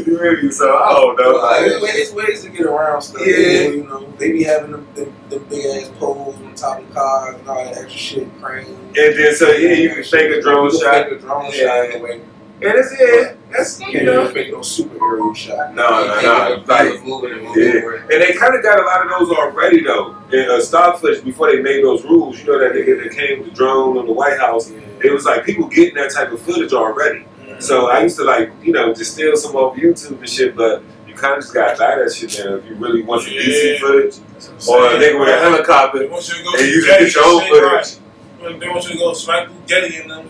You really? So I don't know. It's ways to get around stuff. Yeah. You know, they be having them big ass poles on top of the cars and all that extra shit, cranes. And then so you can fake a drone shot. Fake a drone shot in a way. And that's You can't fake no superhero shot. No. Like, and they kind of got a lot of those already though. In Stockfish, before they made those rules, you know that they came with the drone on the White House. It was like people getting that type of footage already. So I used to like, you know, just steal some off YouTube and shit, but you kind of just gotta buy that shit now if you really want some DC footage. Or a nigga with a helicopter and you just get your own footage. They want you to go smack Getty in them.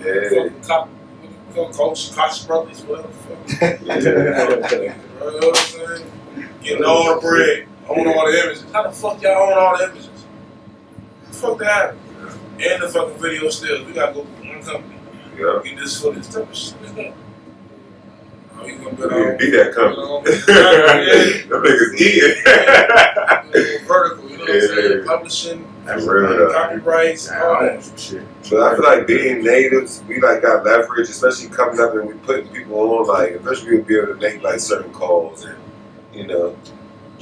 call Koch Brothers, whatever the fuck. You know what I'm saying? Getting all the bread, own all the images. How the fuck y'all own all the images? How the fuck that happen? And the fucking video still. We gotta go to one company. Yeah. Get this footage. Type of shit. Oh, you gonna Be that company. Them niggas eating. Vertical, you know what I'm saying? Publishing, That's real. copyrights, all that. Shit. But I feel like being natives, we like got leverage, especially coming up and we putting people on, like, eventually we'll be able to make like certain calls and, you know,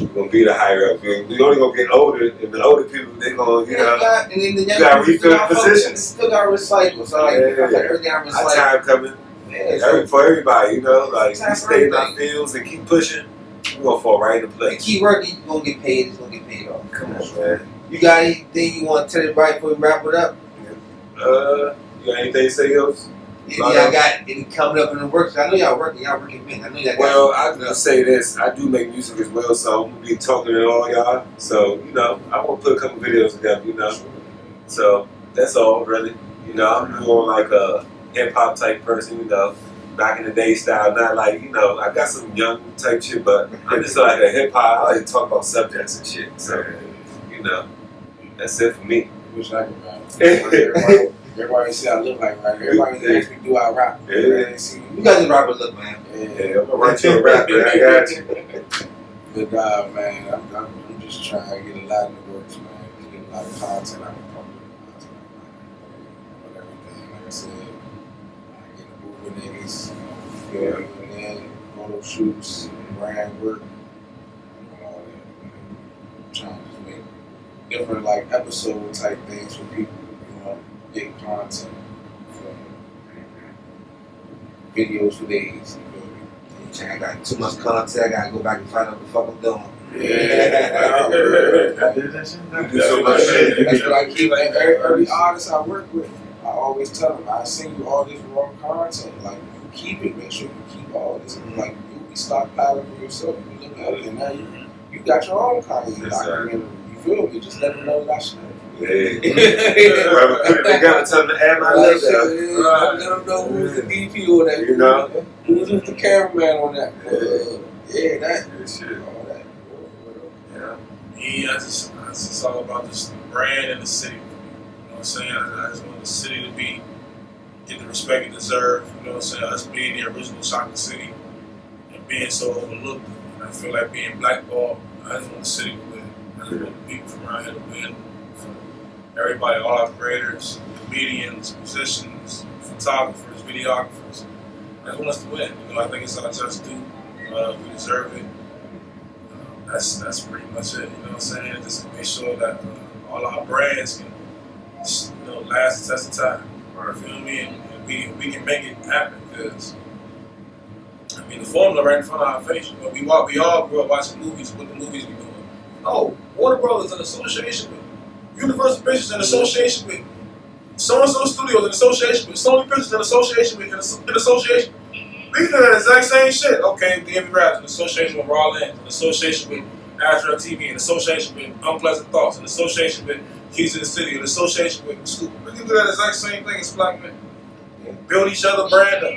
we're gonna be the higher up. We only gonna get older, and the older people, they gonna, you know, and then the you gotta refill the positions. Still gotta recycle. So like, I feel like everything I Our recycle. time coming. For everybody, you know, like we stay in our fields and keep pushing, we're gonna fall right into And place. keep working, you're gonna get paid. It's gonna get paid off. Come on, man. You got anything you want to tell everybody before we wrap it up? You got anything to say else? If y'all got any coming up in the works, I know y'all working big. I know y'all got. Well, I'm gonna say this. I do make music as well, so I'm gonna be talking to all y'all. So, you know, I want to put a couple videos together, you know. So that's all, really. You know, I'm more like a hip hop type person, you know, back in the day style. Not like, you know, I got some young type shit, but I'm just like a hip hop. I like to talk about subjects and shit. So, you know, that's it for me. Wish I could rap. Everybody see I look like, right? Everybody ask me, do I rap? Yeah. You guys can rap a look, man. Yeah, I'm gonna write you a rap, man. I got you. But nah, man, I'm just trying to get a lot in the works, man. Just get a lot of content out of public. But everything, like I said, I get a move with niggas, you know, and then photo shoots, brand work, and all that. Man. I'm trying to just make different like episode type things for people, you know, big content, videos for days. You feel me? I got too much content. I gotta go back and find out what the fuck I'm doing. Yeah. You do so much shit. That's what I keep. Like, every artist I work with, I always tell them, I send you all this raw content. Like, you keep it. Make sure you keep all this. Like, you be stockpiling for yourself. You look at it, and now you got your own content documentary. You feel me? Just let them know that shit. Yeah. Whoever put it together, tell them to add my love there. Let them know who's the DP or that. You know? Who's the cameraman on that. Yeah, that. Good shit. All that. Yeah. Yeah, it's all about just the brand and the city. You know what I'm saying? I just want the city to get the respect it deserves. You know what I'm saying? Us being the original chocolate city and being so overlooked. And I feel like being blackballed. I just want the city to win. I just want the people from around here to win. Everybody, all our creators, comedians, musicians, photographers, videographers. I just want us to win. You know, I think it's our just due. We deserve it. That's pretty much it. You know what I'm saying? Just to make sure that all our brands can, last the test of time. You feel me? And we can make it happen because I mean the formula right in front of our face. You know, we all grew up watching movies. What the movies we doing? Oh, Warner Brothers in association with Universal Pictures in association with so-and-so Studios in association with Sony Pictures in association with in association. We do the exact same shit. Okay, DMV Raps in association with Raw Lands, in association with Astro TV, in association with Unpleasant Thoughts, in association with Keys to the City, in association with Scoop. We can do that exact same thing as black men. Build each other brand up.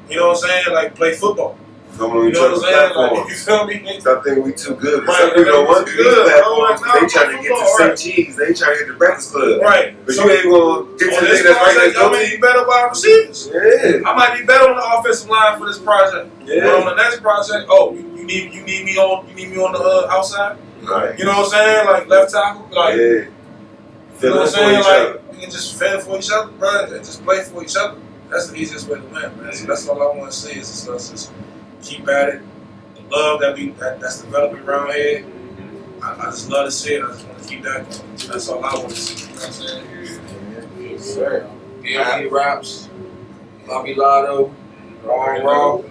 You know what I'm saying? Like play football. Come on You each know what I'm other's saying? Like, platforms. you feel me? Stop thinking we too good. Right, Some people don't want to be these good. platforms. Oh, They trying to get to right. St. Cheese. They trying to get to Breakfast Club. Right. But So, you ain't gonna get to on the this thing that's right project, next door I to may you. be better wide receivers. Yeah. I might be better on the offensive line for this project. Yeah. But on the next project, you need me on the outside. Right. You know what I'm saying? Like left tackle. Like Yeah. you know Feeling what I'm for saying? each Like other. we can just fend for each other, bro, and just play for each other. That's the easiest way to win, man. So that's all I want to see is just us just keep at it. The love that's developing around here. I just love to see it. I just want to keep that going. That's all I want to see. You know what I'm saying? Yes, sir. DMV Raps, Bobby Lotto, Raw, No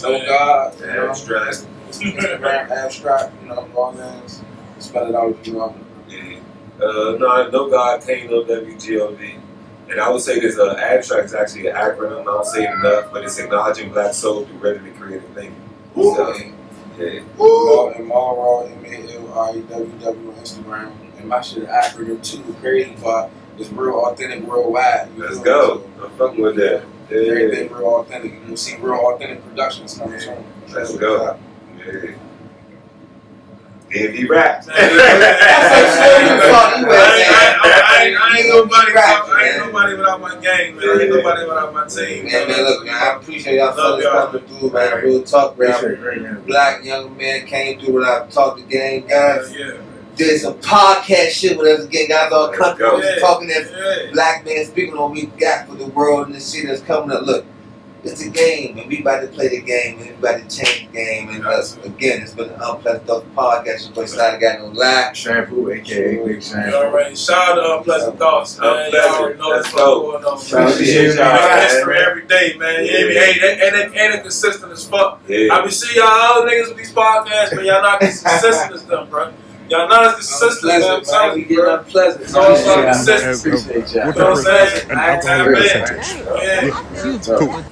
God, you know, Abstract. Instagram, Abstract, you know, all names. Spell it out, you know. Yeah. No God, KNOWGOD. And I would say this abstract is actually an acronym. I don't say it enough, but it's acknowledging black soul through readily creative thinking. So, yeah. And Raw, MALREWW on Instagram. And my shit acronym too, the crazy part is real authentic worldwide. You Let's know? go. I'm fucking with that. Everything real authentic. You'll see real authentic productions coming soon. Let's go. Yeah. DMV Raps. I ain't nobody without my gang, man. I ain't nobody without my team. Man, look, man, I appreciate y'all fellas coming through, man. Real talk, man. Black young man came through without talk the game, guys. Yeah. Did some podcast shit with us again, guys. All country talking as Yeah. black men, speaking on what we got for the world and the shit that's coming up. Look, it's a game, and we about to play the game, and we about to change the game. And again, it's been an Unpleasant Thoughts podcast. Your boy Slider got no lie. Shampoo, aka Big Shampoo. All right, shout out to Unpleasant Thoughts, man. Y'all already know what's going on. Appreciate y'all, Make man. history every day, man. You hear me? Hey, they consistent as fuck. Yeah. I be seeing y'all other niggas with these podcasts, but y'all not as consistent as them, bro. Y'all not as consistent, man. I'm Unpleasant, man. telling We you, getting bro. unpleasant. It's all about consistency. Appreciate y'all. You know what I'm saying? And alcohol Tap in. percentage. Yeah. Cool.